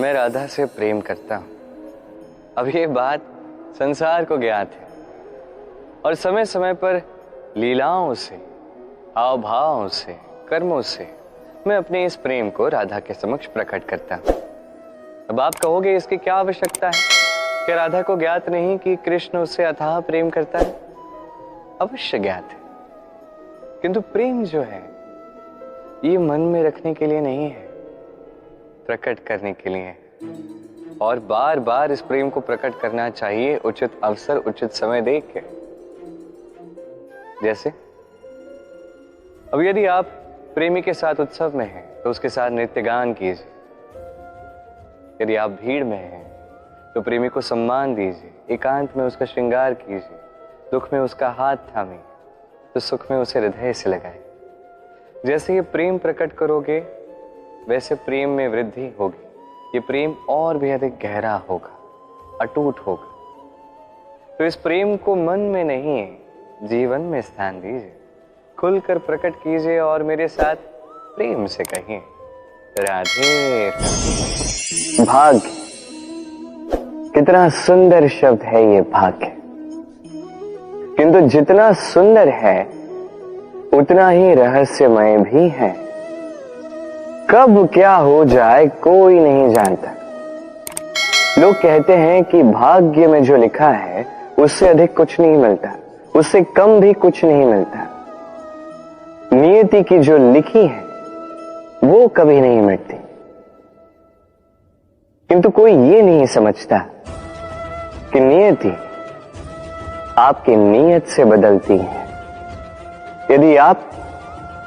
मैं राधा से प्रेम करता हूं। अब ये बात संसार को ज्ञात है और समय समय पर लीलाओं से, हाव भावों से, कर्मों से मैं अपने इस प्रेम को राधा के समक्ष प्रकट करता हूं। अब आप कहोगे इसकी क्या आवश्यकता है? क्या राधा को ज्ञात नहीं कि कृष्ण उससे अथाह प्रेम करता है? अवश्य ज्ञात है, किंतु प्रेम जो है ये मन में रखने के लिए नहीं है, प्रकट करने के लिए है। और बार बार इस प्रेम को प्रकट करना चाहिए, उचित अवसर, उचित समय देख के। जैसे अब यदि आप प्रेमी के साथ उत्सव में हैं तो उसके साथ नृत्य गान कीजिए। यदि आप भीड़ में हैं तो प्रेमी को सम्मान दीजिए, एकांत में उसका श्रृंगार कीजिए, दुख में उसका हाथ थामिए तो सुख में उसे हृदय से लगाए। जैसे ये प्रेम प्रकट करोगे वैसे प्रेम में वृद्धि होगी, ये प्रेम और भी अधिक गहरा होगा, अटूट होगा। तो इस प्रेम को मन में नहीं, जीवन में स्थान दीजिए, खुलकर प्रकट कीजिए और मेरे साथ प्रेम से कहिए, राधे। भाग्य, कितना सुंदर शब्द है ये भाग्य, किंतु जितना सुंदर है उतना ही रहस्यमय भी है। कब क्या हो जाए कोई नहीं जानता। लोग कहते हैं कि भाग्य में जो लिखा है उससे अधिक कुछ नहीं मिलता, उससे कम भी कुछ नहीं मिलता। नियति की जो लिखी है वो कभी नहीं मिटती, किंतु कोई ये नहीं समझता कि नियति आपकी नीयत से बदलती है। यदि आप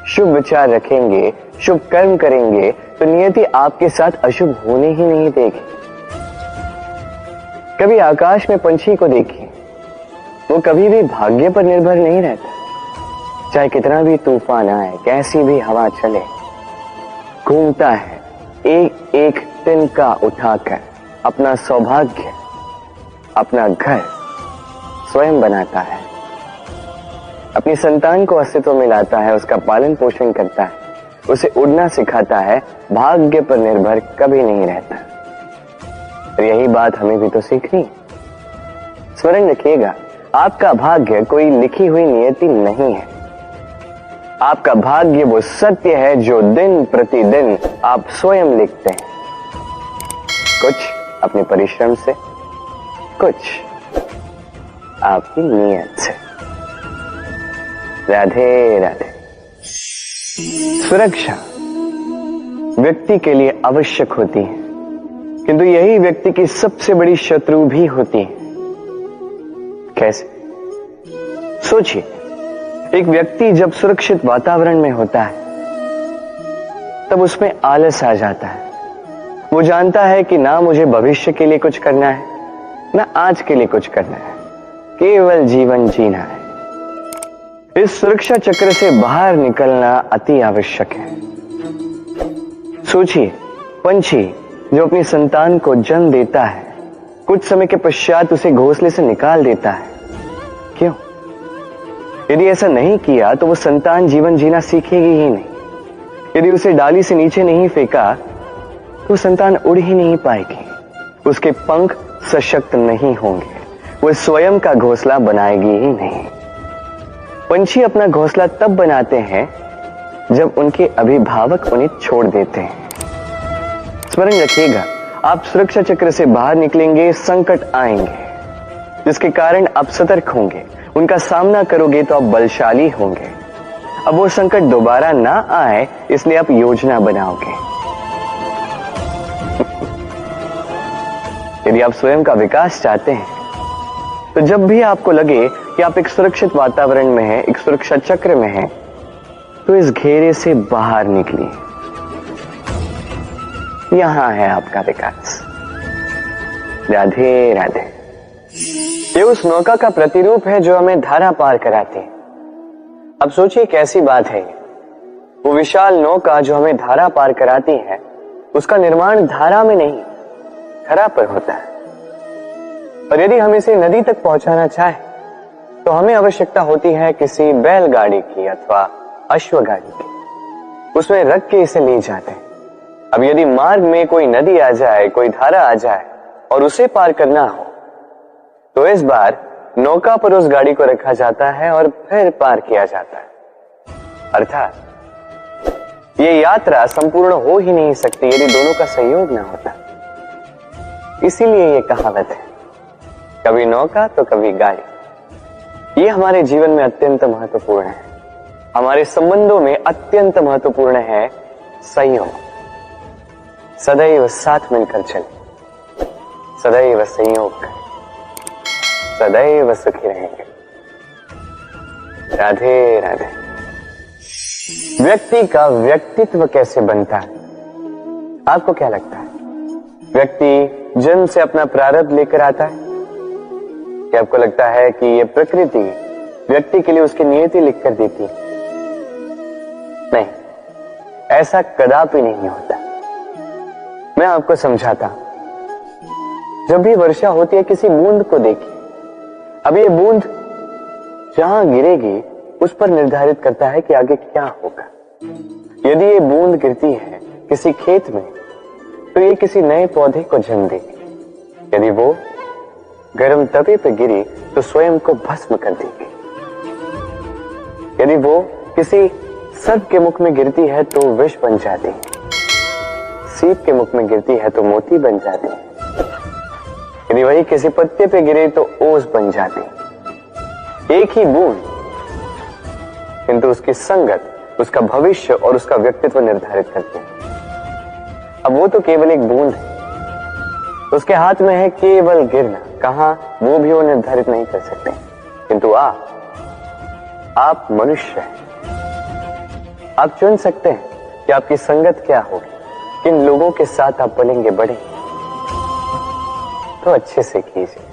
शुभ विचार रखेंगे, शुभ कर्म करेंगे तो नियति आपके साथ अशुभ होने ही नहीं देगी। कभी आकाश में पंछी को देखिए, वो कभी भी भाग्य पर निर्भर नहीं रहता। चाहे कितना भी तूफान आए, कैसी भी हवा चले, घूमता है एक एक तिनका उठाकर, अपना सौभाग्य, अपना घर स्वयं बनाता है, अपनी संतान को अस्तित्व में लाता है, उसका पालन पोषण करता है, उसे उड़ना सिखाता है, भाग्य पर निर्भर कभी नहीं रहता। और यही बात हमें भी तो सीखनी। स्मरण रखिएगा, आपका भाग्य कोई लिखी हुई नियति नहीं है। आपका भाग्य वो सत्य है जो दिन प्रतिदिन आप स्वयं लिखते हैं, कुछ अपने परिश्रम से, कुछ आपकी नियत से। राधे राधे। सुरक्षा व्यक्ति के लिए आवश्यक होती है, किंतु यही व्यक्ति की सबसे बड़ी शत्रु भी होती है। कैसे? सोचिए, एक व्यक्ति जब सुरक्षित वातावरण में होता है तब उसमें आलस आ जाता है। वो जानता है कि ना मुझे भविष्य के लिए कुछ करना है, ना आज के लिए कुछ करना है, केवल जीवन जीना है। इस सुरक्षा चक्र से बाहर निकलना अति आवश्यक है। सोचिए, पंछी जो अपनी संतान को जन्म देता है, कुछ समय के पश्चात उसे घोंसले से निकाल देता है। क्यों? यदि ऐसा नहीं किया तो वो संतान जीवन जीना सीखेगी ही नहीं। यदि उसे डाली से नीचे नहीं फेंका तो संतान उड़ ही नहीं पाएगी, उसके पंख सशक्त नहीं होंगे, वो स्वयं का घोंसला बनाएगी ही नहीं। पंछी अपना घोंसला तब बनाते हैं जब उनके अभिभावक उन्हें छोड़ देते हैं। स्मरण रखिएगा, आप सुरक्षा चक्र से बाहर निकलेंगे, संकट आएंगे जिसके कारण आप सतर्क होंगे, उनका सामना करोगे तो आप बलशाली होंगे। अब वो संकट दोबारा ना आए इसलिए आप योजना बनाओगे। यदि आप स्वयं का विकास चाहते हैं तो जब भी आपको लगे कि आप एक सुरक्षित वातावरण में हैं, एक सुरक्षा चक्र में हैं, तो इस घेरे से बाहर निकलिए। यहां है आपका विकास। राधे राधे। ये उस नौका का प्रतिरूप है जो हमें धारा पार कराती है। अब सोचिए कैसी बात है ये। वो विशाल नौका जो हमें धारा पार कराती है, उसका निर्माण धारा में नहीं, धरा पर होता है। और यदि हम इसे नदी तक पहुंचाना चाहें तो हमें आवश्यकता होती है किसी बैलगाड़ी की अथवा अश्वगाड़ी की। उसमें रख के इसे ले जाते हैं। अब यदि मार्ग में कोई नदी आ जाए, कोई धारा आ जाए और उसे पार करना हो, तो इस बार नौका पर उस गाड़ी को रखा जाता है और फिर पार किया जाता है। अर्थात ये यात्रा संपूर्ण हो ही नहीं सकती यदि दोनों का सहयोग ना होता। इसीलिए ये कहावत है, कभी नौका तो कभी गाड़ी। ये हमारे जीवन में अत्यंत महत्वपूर्ण है। हमारे संबंधों में अत्यंत महत्वपूर्ण है संयोग। सदैव साथ मिलकर चले, सदैव संयोग करें, सदैव सुखी रहेंगे। राधे राधे। व्यक्ति का व्यक्तित्व कैसे बनता है, आपको क्या लगता है? व्यक्ति जन्म से अपना प्रारब्ध लेकर आता है, क्या आपको लगता है कि यह प्रकृति व्यक्ति के लिए उसकी नियति लिखकर देती है? नहीं, ऐसा कदापि नहीं होता। मैं आपको समझाता हूं। जब भी वर्षा होती है, किसी बूंद को देखिए। अब ये बूंद जहां गिरेगी उस पर निर्धारित करता है कि आगे क्या होगा। यदि ये बूंद गिरती है किसी खेत में, तो ये किसी नए पौधे को जन्म देगी। यदि वो गर्म तवे पर गिरी तो स्वयं को भस्म कर देगी। यदि वो किसी सर्प के मुख में गिरती है तो विष बन जाती है, सीप के मुख में गिरती है तो मोती बन जाती है। यदि वही किसी पत्ते पे गिरे तो ओस बन जाती। एक ही बूंद, किंतु उसकी संगत उसका भविष्य और उसका व्यक्तित्व निर्धारित करते हैं। अब वो तो केवल एक बूंद है, उसके हाथ में है केवल गिरना। कहां वो भी वो निर्धारित नहीं कर सकते। किंतु आप मनुष्य हैं, आप चुन सकते हैं कि आपकी संगत क्या होगी, किन लोगों के साथ आप पलेंगे बढ़ेंगे। तो अच्छे से कीजिए,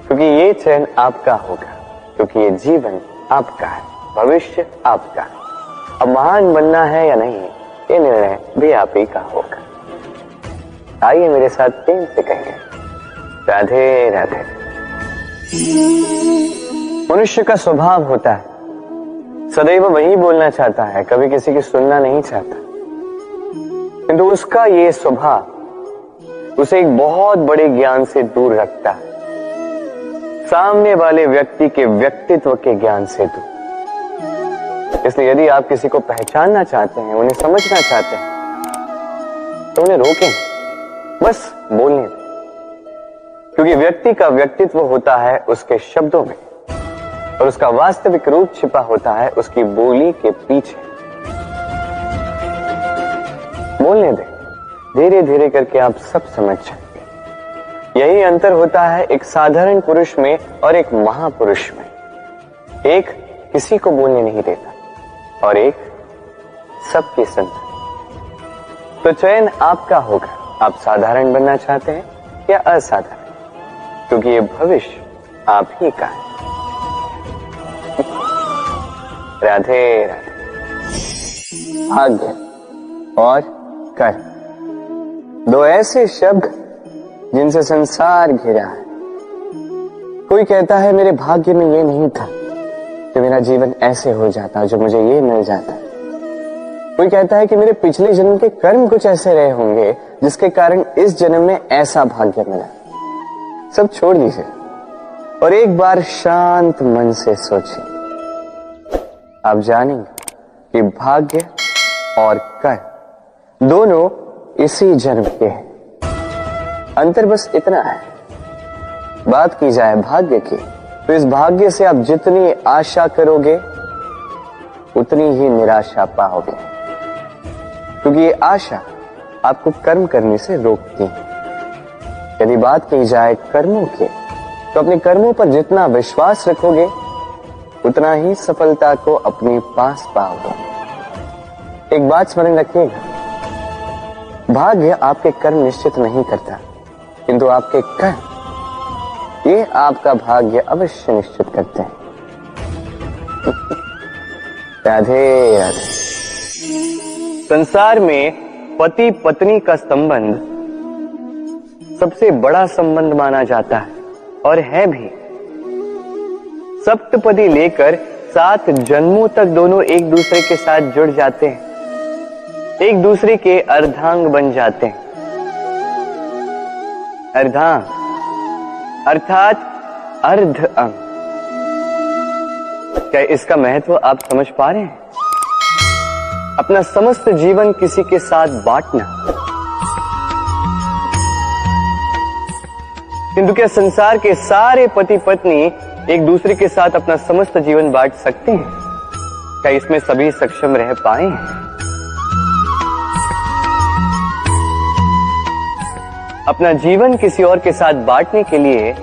क्योंकि ये चयन आपका होगा, क्योंकि ये जीवन आपका है, भविष्य आपका है। अब महान बनना है या नहीं, ये निर्णय भी आप ही का होगा। आइए मेरे साथ प्रेम से कहेंगे, राधे राधे। मनुष्य का स्वभाव होता है सदैव वही बोलना चाहता है, कभी किसी की सुनना नहीं चाहता। किंतु उसका ये स्वभाव उसे एक बहुत बड़े ज्ञान से दूर रखता है, सामने वाले व्यक्ति के व्यक्तित्व के ज्ञान से दूर। इसलिए यदि आप किसी को पहचानना चाहते हैं, उन्हें समझना चाहते हैं, तो उन्हें रोकें, बस बोलने दें। क्योंकि व्यक्ति का व्यक्तित्व होता है उसके शब्दों में, और उसका वास्तविक रूप छिपा होता है उसकी बोली के पीछे। बोलने दें, धीरे धीरे करके आप सब समझ जाएंगे। यही अंतर होता है एक साधारण पुरुष में और एक महापुरुष में। एक किसी को बोलने नहीं देता और एक सबकी सुनता। तो चयन आपका होगा, आप साधारण बनना चाहते हैं या असाधारण, क्योंकि ये भविष्य आप ही का है। राधे राधे। भाग्य और कर्म, दो ऐसे शब्द जिनसे संसार घिरा है। कोई कहता है मेरे भाग्य में ये नहीं था कि मेरा जीवन ऐसे हो जाता जो मुझे ये मिल जाता। कोई कहता है कि मेरे पिछले जन्म के कर्म कुछ ऐसे रहे होंगे जिसके कारण इस जन्म में ऐसा भाग्य मिला। सब छोड़ दीजिए और एक बार शांत मन से सोचिए, आप जानेंगे कि भाग्य और कर्म दोनों इसी जन्म के हैं। अंतर बस इतना है। बात की जाए भाग्य की, तो इस भाग्य से आप जितनी आशा करोगे उतनी ही निराशा पाओगे, क्योंकि ये आशा आपको कर्म करने से रोकती है। यदि बात की जाए कर्मों की, तो अपने कर्मों पर जितना विश्वास रखोगे उतना ही सफलता को अपने पास पाओगे। एक बात स्मरण रखिएगा, भाग्य आपके कर्म निश्चित नहीं करता, किंतु आपके कर्म ये आपका भाग्य अवश्य निश्चित करते हैं। राधे राधे। संसार में पति पत्नी का संबंध सबसे बड़ा संबंध माना जाता है और है भी। सप्तपदी लेकर 7 जन्मों तक दोनों एक दूसरे के साथ जुड़ जाते हैं। एक दूसरे के अर्धांग बन जाते हैं। अर्धांग अर्थात अर्ध अंग। क्या इसका महत्व आप समझ पा रहे हैं? अपना समस्त जीवन किसी के साथ बांटना। किंतु क्या संसार के सारे पति पत्नी एक दूसरे के साथ अपना समस्त जीवन बांट सकते हैं? क्या इसमें सभी सक्षम रह पाए हैं? अपना जीवन किसी और के साथ बांटने के लिए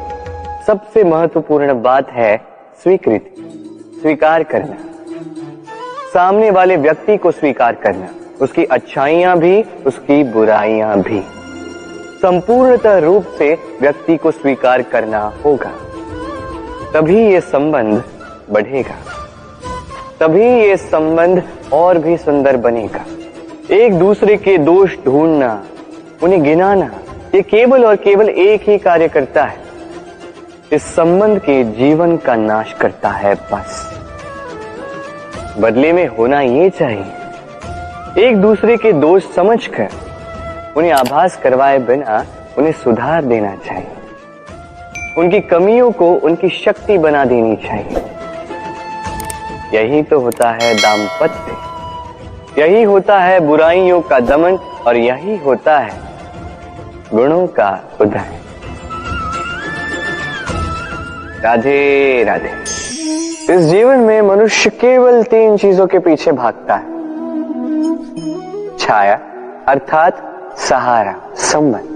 सबसे महत्वपूर्ण बात है स्वीकृति, स्वीकार करना। सामने वाले व्यक्ति को स्वीकार करना, उसकी अच्छाइयां भी, उसकी बुराइयां भी। संपूर्णतः रूप से व्यक्ति को स्वीकार करना होगा, तभी ये संबंध बढ़ेगा, तभी ये संबंध और भी सुंदर बनेगा। एक दूसरे के दोष ढूंढना, उन्हें गिनाना, ये केवल और केवल एक ही कार्य करता है, इस संबंध के जीवन का नाश करता है। बस बदले में होना ये चाहिए, एक दूसरे के दोष समझकर उन्हें आभास करवाए बिना उन्हें सुधार देना चाहिए, उनकी कमियों को उनकी शक्ति बना देनी चाहिए। यही तो होता है दाम्पत्य, यही होता है बुराइयों का दमन, और यही होता है गुणों का उदय। राधे राधे। इस जीवन में मनुष्य केवल 3 चीजों के पीछे भागता है। छाया अर्थात सहारा, संबंध।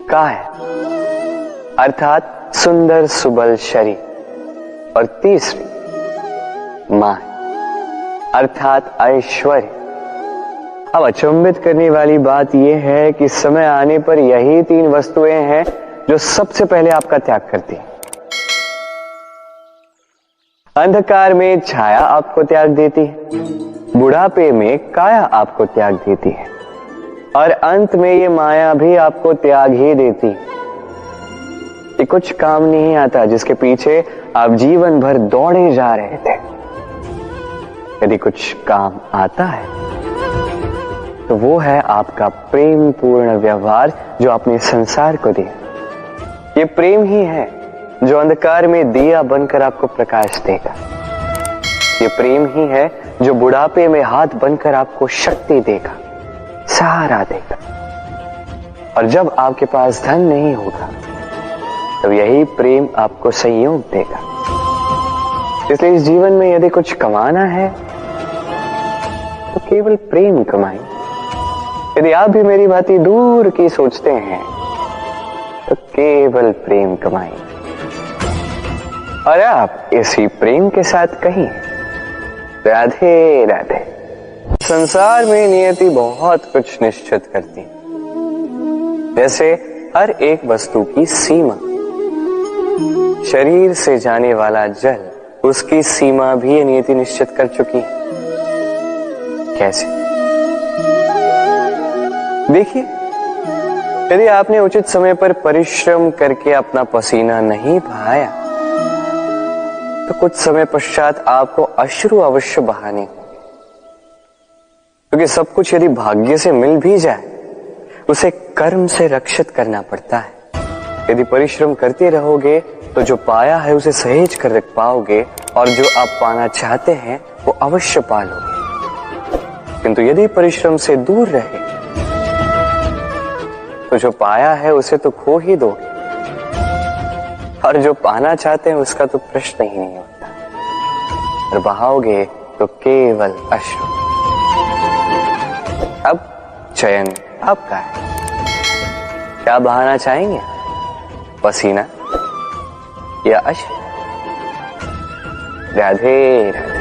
काया अर्थात सुंदर सुबल शरीर, और तीसरी मां अर्थात ऐश्वर्य। अब अचंभित करने वाली बात यह है कि समय आने पर यही 3 वस्तुएं हैं जो सबसे पहले आपका त्याग करती हैं। अंधकार में छाया आपको त्याग देती है, बुढ़ापे में काया आपको त्याग देती है, और अंत में ये माया भी आपको त्याग ही देती है। ये कुछ काम नहीं आता जिसके पीछे आप जीवन भर दौड़े जा रहे थे। यदि कुछ काम आता है तो वो है आपका प्रेम पूर्ण व्यवहार जो आपने संसार को दिया। ये प्रेम ही है जो अंधकार में दिया बनकर आपको प्रकाश देगा। ये प्रेम ही है जो बुढ़ापे में हाथ बनकर आपको शक्ति देगा, सहारा देगा। और जब आपके पास धन नहीं होगा तब यही प्रेम आपको संयोग देगा। इसलिए इस जीवन में यदि कुछ कमाना है तो केवल प्रेम कमाएं। यदि आप भी मेरी बातें दूर की सोचते हैं तो केवल प्रेम कमाएं, और आप इसी प्रेम के साथ कहीं राधे राधे। संसार में नियति बहुत कुछ निश्चित करती है, जैसे हर एक वस्तु की सीमा। शरीर से जाने वाला जल, उसकी सीमा भी नियति निश्चित कर चुकी है। कैसे? देखिए, यदि आपने उचित समय पर परिश्रम करके अपना पसीना नहीं बहाया तो कुछ समय पश्चात आपको अश्रु अवश्य बहाने होंगे, क्योंकि सब कुछ यदि भाग्य से मिल भी जाए उसे कर्म से रक्षित करना पड़ता है। यदि परिश्रम करते रहोगे तो जो पाया है उसे सहेज कर रख पाओगे, और जो आप पाना चाहते हैं वो अवश्य पालोगे। किंतु यदि परिश्रम से दूर रहे तो जो पाया है उसे तो खो ही दोगे, और जो पाना चाहते हैं उसका तो प्रश्न ही नहीं होता, और बहाओगे तो केवल अश्रु। अब चयन आपका है, क्या बहाना चाहेंगे? पसीना या अश्रु? राधे राधे।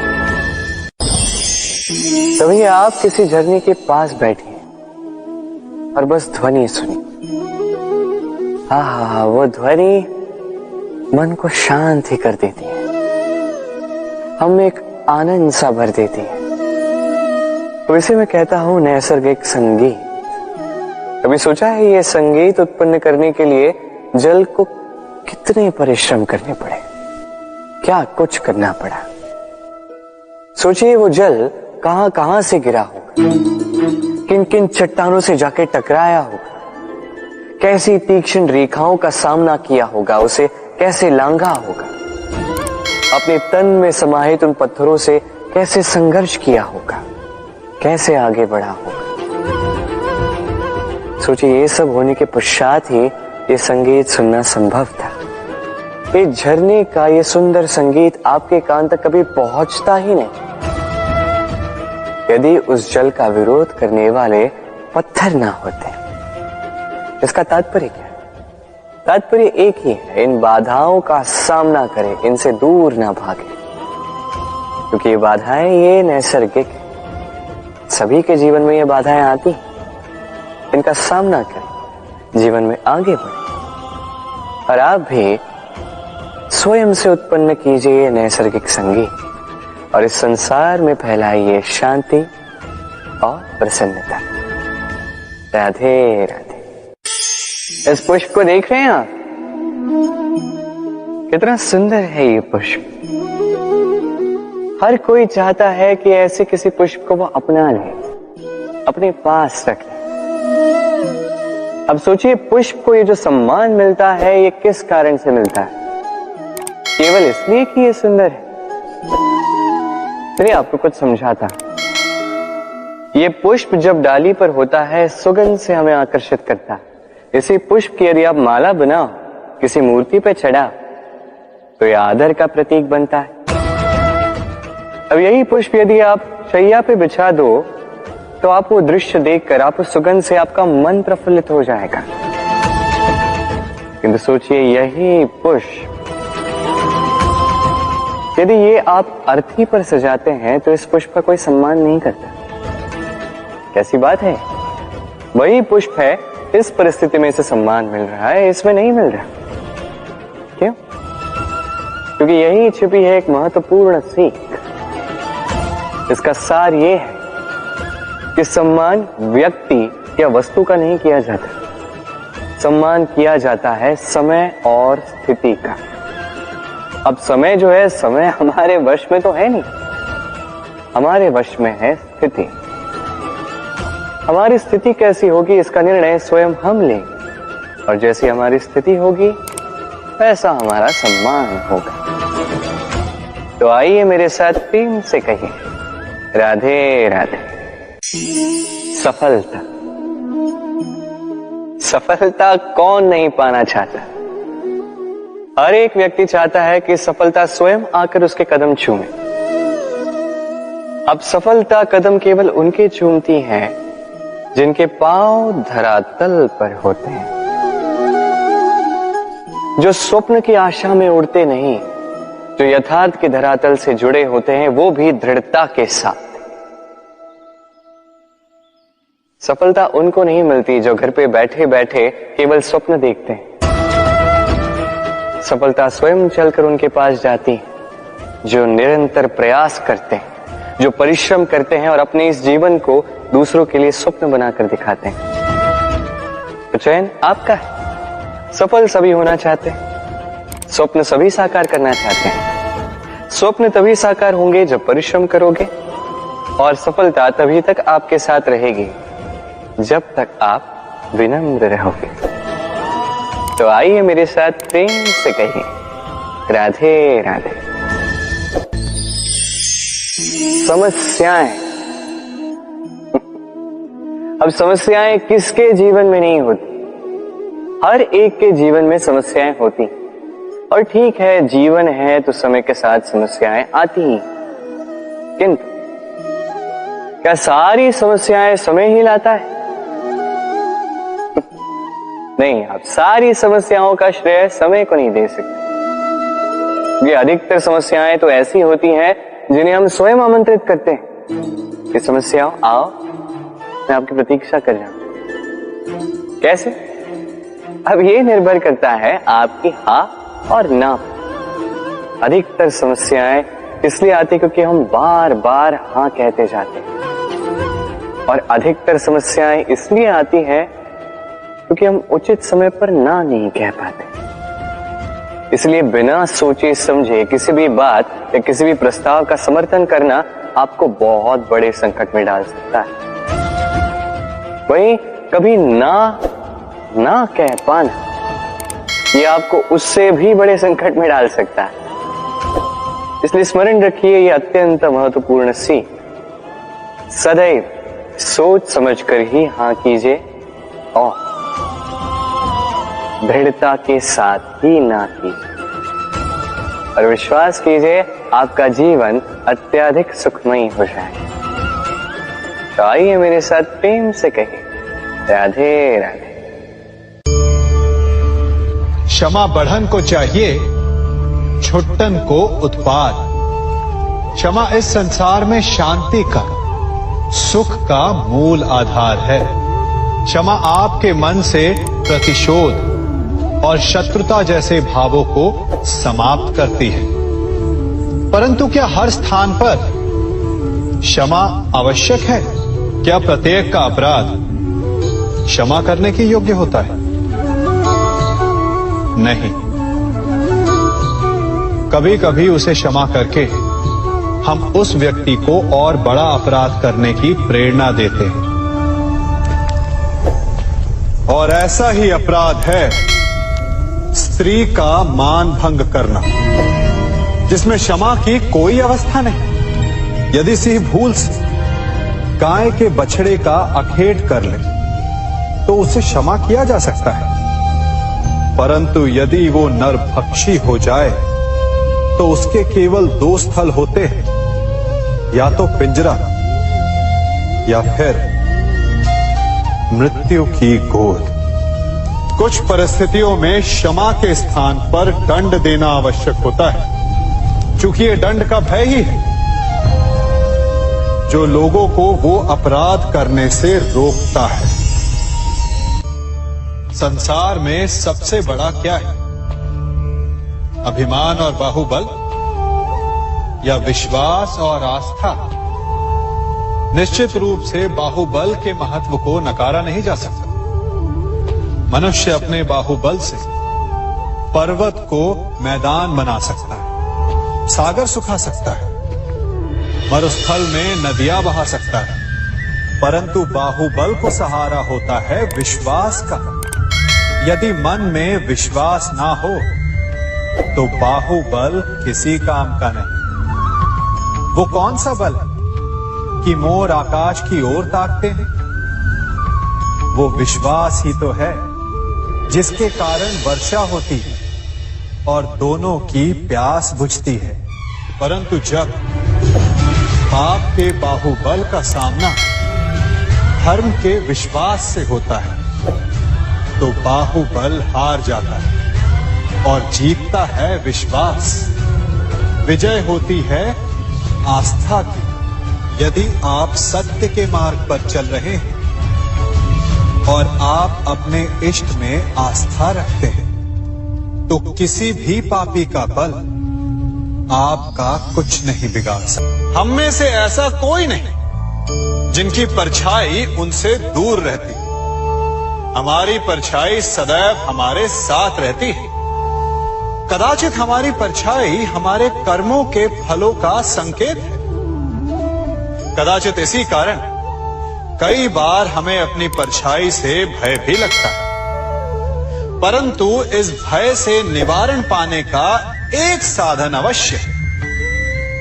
तभी आप किसी झरने के पास बैठे और बस ध्वनि सुनी। हाँ, वो ध्वनि मन को शांत ही कर देती है, हम एक आनंद सा भर देती है। तो इसे मैं कहता हूं नैसर्गिक संगीत। कभी सोचा है ये संगीत उत्पन्न करने के लिए जल को कितने परिश्रम करने पड़े, क्या कुछ करना पड़ा? सोचिए वो जल कहां कहां से गिरा होगा, किन किन चट्टानों से जाके टकराया होगा, कैसी तीक्ष्ण रेखाओं का सामना किया होगा, उसे कैसे लांघा होगा, अपने तन में समाहित उन पत्थरों से कैसे संघर्ष किया होगा, कैसे आगे बढ़ा होगा। सोचिए, ये सब होने के पश्चात ही ये संगीत सुनना संभव था। ये झरने का ये सुंदर संगीत आपके कान तक कभी पहुंचता ही नहीं यदि उस जल का विरोध करने वाले पत्थर ना होते। इसका तात्पर्य क्या है? तात्पर्य एक ही है, इन बाधाओं का सामना करें, इनसे दूर ना भागे, क्योंकि ये बाधाएं ये नैसर्गिक, सभी के जीवन में ये बाधाएं आती, इनका सामना करें, जीवन में आगे बढ़े। और आप भी स्वयं से उत्पन्न कीजिए नैसर्गिक संगीत और इस संसार में फैलाइए शांति और प्रसन्नता। राधे राधे। इस पुष्प को देख रहे हैं आप? कितना सुंदर है ये पुष्प। हर कोई चाहता है कि ऐसे किसी पुष्प को वो अपना ले, अपने पास रख ले। अब सोचिए, पुष्प को ये जो सम्मान मिलता है ये किस कारण से मिलता है? केवल इसलिए कि ये सुंदर है? चलिए आपको कुछ समझाता। ये पुष्प जब डाली पर होता है सुगंध से हमें आकर्षित करता है। इसी पुष्प की यदि आप माला बनाओ, किसी मूर्ति पे चढ़ा, तो यह आदर का प्रतीक बनता है। अब यही पुष्प यदि आप शैया पे बिछा दो, तो आप वो दृश्य देखकर, आप उस सुगंध से आपका मन प्रफुल्लित हो जाएगा। किंतु सोचिए, यही पुष्प यदि ये आप अर्थी पर सजाते हैं, तो इस पुष्प का कोई सम्मान नहीं करता। कैसी बात है? वही पुष्प है, इस परिस्थिति में इसे सम्मान मिल रहा है, इसमें नहीं मिल रहा। क्यों? क्योंकि यही छिपी है एक महत्वपूर्ण सीख। इसका सार ये है कि सम्मान व्यक्ति या वस्तु का नहीं किया जाता, सम्मान किया जाता है समय और स्थिति का। अब समय जो है, समय हमारे वश में तो है नहीं, हमारे वश में है स्थिति। हमारी स्थिति कैसी होगी इसका निर्णय स्वयं हम लेंगे, और जैसी हमारी स्थिति होगी वैसा हमारा सम्मान होगा। तो आइए मेरे साथ प्रेम से कहिए, राधे राधे। सफलता, सफलता कौन नहीं पाना चाहता? हर एक व्यक्ति चाहता है कि सफलता स्वयं आकर उसके कदम चूमे। अब सफलता कदम केवल उनके चूमती है जिनके पांव धरातल पर होते हैं, जो स्वप्न की आशा में उड़ते नहीं, जो यथार्थ के धरातल से जुड़े होते हैं, वो भी दृढ़ता के साथ। सफलता उनको नहीं मिलती जो घर पे बैठे बैठे केवल स्वप्न देखते हैं। सफलता स्वयं चलकर उनके पास जाती है, जो निरंतर प्रयास करते हैं, जो परिश्रम करते हैं और अपने इस जीवन को दूसरों के लिए स्वप्न बनाकर दिखाते हैं। तो चयन आपका है। सफल सभी होना चाहते हैं, स्वप्न सभी साकार करना चाहते हैं। स्वप्न तभी साकार होंगे जब परिश्रम करोगे, और सफलता तभी तक आपके साथ रहेगी जब तक आप विनम्र रहोगे। तो आइए मेरे साथ प्रेम से कहिए, राधे राधे। समस्याएं, अब समस्याएं किसके जीवन में नहीं होती? हर एक के जीवन में समस्याएं होती, और ठीक है, जीवन है तो समय के साथ समस्याएं आती ही। किंतु क्या सारी समस्याएं समय ही लाता है? नहीं, आप सारी समस्याओं का श्रेय समय को नहीं दे सकते। ये अधिकतर समस्याएं तो ऐसी होती हैं जिन्हें हम स्वयं आमंत्रित करते हैं कि समस्याओं आओ, मैं आपकी प्रतीक्षा कर रहा हूं। कैसे? अब ये निर्भर करता है आपकी हाँ और ना। अधिकतर समस्याएं इसलिए आती क्योंकि हम बार बार हाँ कहते जाते हैं, और अधिकतर समस्याएं इसलिए आती हैं क्योंकि हम उचित समय पर ना नहीं कह पाते। इसलिए बिना सोचे समझे किसी भी बात या किसी भी प्रस्ताव का समर्थन करना आपको बहुत बड़े संकट में डाल सकता है। वहीं कभी ना कह पाना ये आपको उससे भी बड़े संकट में डाल सकता है। इसलिए स्मरण रखिए ये अत्यंत महत्वपूर्ण सीख, सदैव सोच समझ कर ही हाँ कीजिए और दृढ़ता के साथ ही ना कीजिए, और विश्वास कीजिए आपका जीवन अत्यधिक सुखमयी हो जाए। तो आइए मेरे साथ प्रेम से कहिए राधे राधे। क्षमा बढ़न को चाहिए, छुट्टन को उत्पाद। क्षमा इस संसार में शांति का, सुख का मूल आधार है। क्षमा आपके मन से प्रतिशोध और शत्रुता जैसे भावों को समाप्त करती है। परंतु क्या हर स्थान पर क्षमा आवश्यक है? क्या प्रत्येक का अपराध क्षमा करने के योग्य होता है? नहीं। कभी कभी उसे क्षमा करके हम उस व्यक्ति को और बड़ा अपराध करने की प्रेरणा देते हैं, और ऐसा ही अपराध है स्त्री का मान भंग करना, जिसमें क्षमा की कोई अवस्था नहीं। यदि सिंह भूल से गाय के बछड़े का अखेट कर ले तो उसे क्षमा किया जा सकता है, परंतु यदि वो नरभक्षी हो जाए तो उसके केवल दो स्थल होते हैं, या तो पिंजरा या फिर मृत्यु की गोद। कुछ परिस्थितियों में क्षमा के स्थान पर दंड देना आवश्यक होता है, क्योंकि ये दंड का भय ही है जो लोगों को वो अपराध करने से रोकता है। संसार में सबसे बड़ा क्या है? अभिमान और बाहुबल या विश्वास और आस्था? निश्चित रूप से बाहुबल के महत्व को नकारा नहीं जा सकता। मनुष्य अपने बाहुबल से पर्वत को मैदान बना सकता है, सागर सुखा सकता है, मरुस्थल में नदियां बहा सकता है, परंतु बाहुबल को सहारा होता है विश्वास का। यदि मन में विश्वास ना हो तो बाहुबल किसी काम का नहीं। वो कौन सा बल है कि मोर आकाश की ओर ताकते हैं? वो विश्वास ही तो है जिसके कारण वर्षा होती है और दोनों की प्यास बुझती है। परंतु जब आपके बाहुबल का सामना धर्म के विश्वास से होता है तो बाहुबल हार जाता है और जीतता है विश्वास। विजय होती है आस्था की। यदि आप सत्य के मार्ग पर चल रहे हैं और आप अपने इष्ट में आस्था रखते हैं तो किसी भी पापी का बल आपका कुछ नहीं बिगाड़ सकता। हम में से ऐसा कोई नहीं जिनकी परछाई उनसे दूर रहती। हमारी परछाई सदैव हमारे साथ रहती है। कदाचित हमारी परछाई हमारे कर्मों के फलों का संकेत है। कदाचित इसी कारण कई बार हमें अपनी परछाई से भय भी लगता है, परंतु इस भय से निवारण पाने का एक साधन अवश्य है।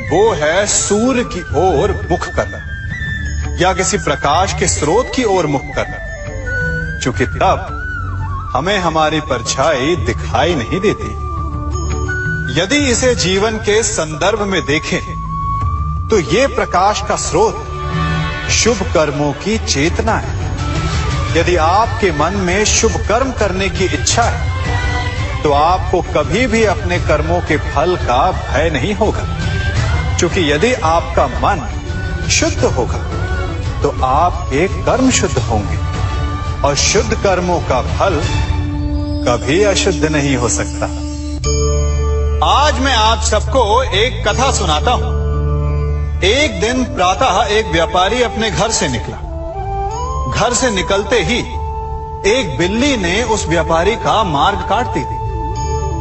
वो है सूर्य की ओर मुख करना या किसी प्रकाश के स्रोत की ओर मुख करना, क्योंकि तब हमें हमारी परछाई दिखाई नहीं देती। यदि इसे जीवन के संदर्भ में देखें तो ये प्रकाश का स्रोत शुभ कर्मों की चेतना है। यदि आपके मन में शुभ कर्म करने की इच्छा है तो आपको कभी भी अपने कर्मों के फल का भय नहीं होगा, क्योंकि यदि आपका मन शुद्ध होगा तो आपके कर्म शुद्ध होंगे और शुद्ध कर्मों का फल कभी अशुद्ध नहीं हो सकता। आज मैं आप सबको एक कथा सुनाता हूं। एक दिन प्रातः एक व्यापारी अपने घर से निकला। घर से निकलते ही एक बिल्ली ने उस व्यापारी का मार्ग काट दी।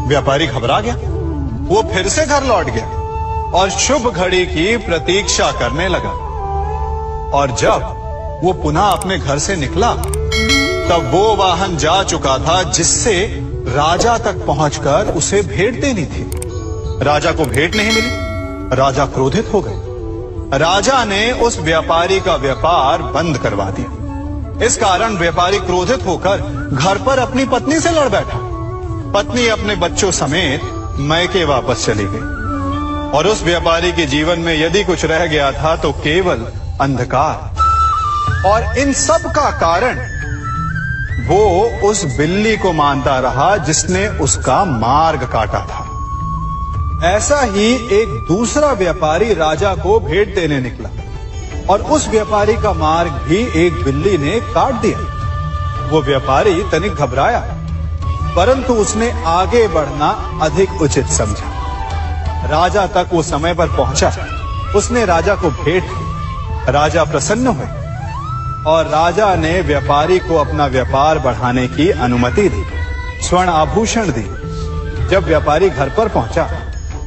व्यापारी घबरा गया। वो फिर से घर लौट गया और शुभ घड़ी की प्रतीक्षा करने लगा। और जब वो पुनः अपने घर से निकला, तब वो वाहन जा चुका था जिससे राजा तक पहुंचकर उसे भेंट देनी थी। राजा को भेंट नहीं मिली। राजा क्रोधित हो गए। राजा ने उस व्यापारी का व्यापार बंद करवा दिया। इस कारण व्यापारी क्रोधित होकर घर पर अपनी पत्नी से लड़ बैठा। पत्नी अपने बच्चों समेत मैके वापस चली गई और उस व्यापारी के जीवन में यदि कुछ रह गया था तो केवल अंधकार। और इन सब का कारण वो उस बिल्ली को मानता रहा जिसने उसका मार्ग काटा था। ऐसा ही एक दूसरा व्यापारी राजा को भेंट देने निकला और उस व्यापारी का मार्ग भी एक बिल्ली ने काट दिया। वो व्यापारी तनिक घबराया, परंतु उसने आगे बढ़ना अधिक उचित समझा। राजा तक वो समय पर पहुंचा। उसने राजा को भेंट की। राजा प्रसन्न हुए और राजा ने व्यापारी को अपना व्यापार बढ़ाने की अनुमति दी, स्वर्ण आभूषण दी। जब व्यापारी घर पर पहुंचा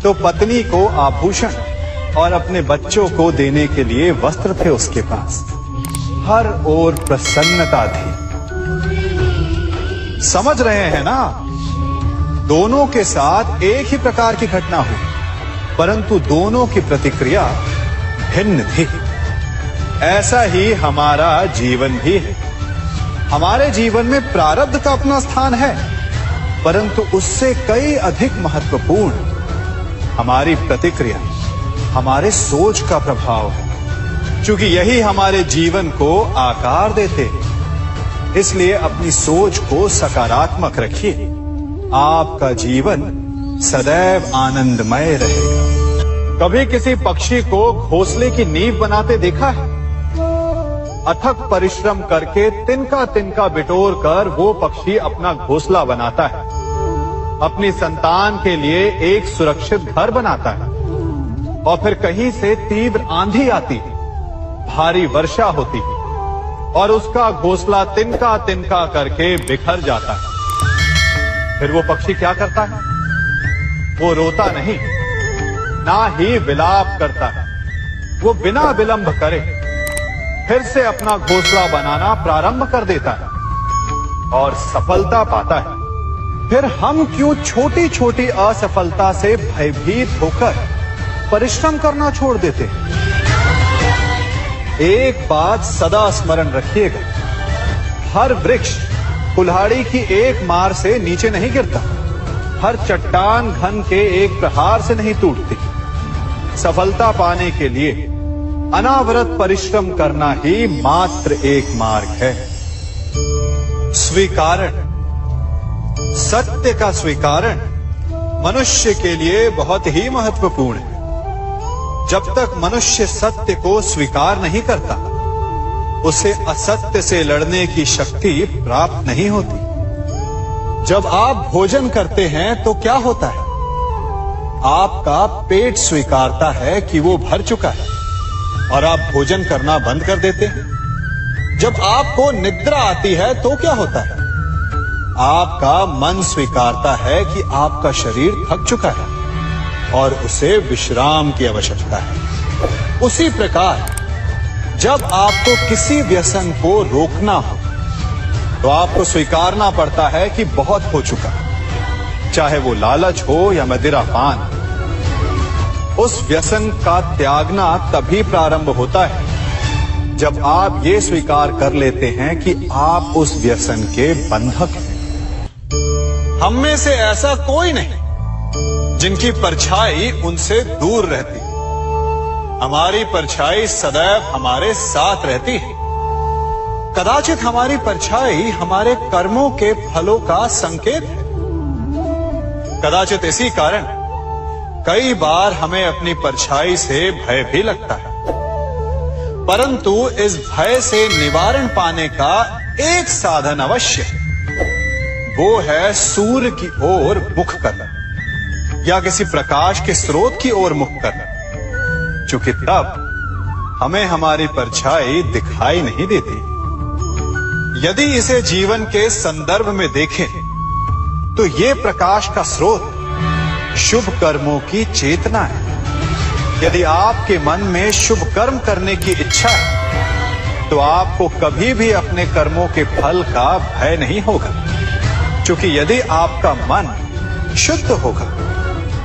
तो पत्नी को आभूषण और अपने बच्चों को देने के लिए वस्त्र थे उसके पास। हर ओर प्रसन्नता थी। समझ रहे हैं ना? दोनों के साथ एक ही प्रकार की घटना हुई, परंतु दोनों की प्रतिक्रिया भिन्न थी। ऐसा ही हमारा जीवन भी है। हमारे जीवन में प्रारब्ध का अपना स्थान है, परंतु उससे कई अधिक महत्वपूर्ण हमारी प्रतिक्रिया, हमारे सोच का प्रभाव है, क्योंकि यही हमारे जीवन को आकार देते हैं। इसलिए अपनी सोच को सकारात्मक रखिए। आपका जीवन सदैव आनंदमय रहेगा। कभी किसी पक्षी को घोंसले की नींव बनाते देखा है? अथक परिश्रम करके तिनका तिनका बिटोर कर वो पक्षी अपना घोंसला बनाता है, अपनी संतान के लिए एक सुरक्षित घर बनाता है। और फिर कहीं से तीव्र आंधी आती है, भारी वर्षा होती है और उसका घोंसला तिनका तिनका करके बिखर जाता है। फिर वो पक्षी क्या करता है? वो रोता नहीं, ना ही विलाप करता है। वो बिना विलंब करे फिर से अपना घोंसला बनाना प्रारंभ कर देता है और सफलता पाता है। फिर हम क्यों छोटी छोटी असफलता से भयभीत होकर परिश्रम करना छोड़ देते हैं? एक बात सदा स्मरण रखिएगा, हर वृक्ष कुल्हाड़ी की एक मार से नीचे नहीं गिरता, हर चट्टान घन के एक प्रहार से नहीं टूटती। सफलता पाने के लिए अनावरत परिश्रम करना ही मात्र एक मार्ग है। स्वीकारण, सत्य का स्वीकारण मनुष्य के लिए बहुत ही महत्वपूर्ण है। जब तक मनुष्य सत्य को स्वीकार नहीं करता, उसे असत्य से लड़ने की शक्ति प्राप्त नहीं होती। जब आप भोजन करते हैं तो क्या होता है? आपका पेट स्वीकारता है कि वो भर चुका है और आप भोजन करना बंद कर देते हैं। जब आपको निद्रा आती है तो क्या होता है? आपका मन स्वीकारता है कि आपका शरीर थक चुका है और उसे विश्राम की आवश्यकता है। उसी प्रकार जब आपको किसी व्यसन को रोकना हो तो आपको स्वीकारना पड़ता है कि बहुत हो चुका, चाहे वो लालच हो या मदिरापान। उस व्यसन का त्यागना तभी प्रारंभ होता है जब आप ये स्वीकार कर लेते हैं कि आप उस व्यसन के बंधक हैं। हम में से ऐसा कोई नहीं जिनकी परछाई उनसे दूर रहती। हमारी परछाई सदैव हमारे साथ रहती है। कदाचित हमारी परछाई हमारे कर्मों के फलों का संकेत है। कदाचित इसी कारण कई बार हमें अपनी परछाई से भय भी लगता है, परंतु इस भय से निवारण पाने का एक साधन अवश्य है। वो है सूर्य की ओर मुख करना या किसी प्रकाश के स्रोत की ओर मुख करना, क्योंकि तब हमें हमारी परछाई दिखाई नहीं देती। यदि इसे जीवन के संदर्भ में देखें तो ये प्रकाश का स्रोत शुभ कर्मों की चेतना है। यदि आपके मन में शुभ कर्म करने की इच्छा है तो आपको कभी भी अपने कर्मों के फल का भय नहीं होगा, क्योंकि यदि आपका मन शुद्ध होगा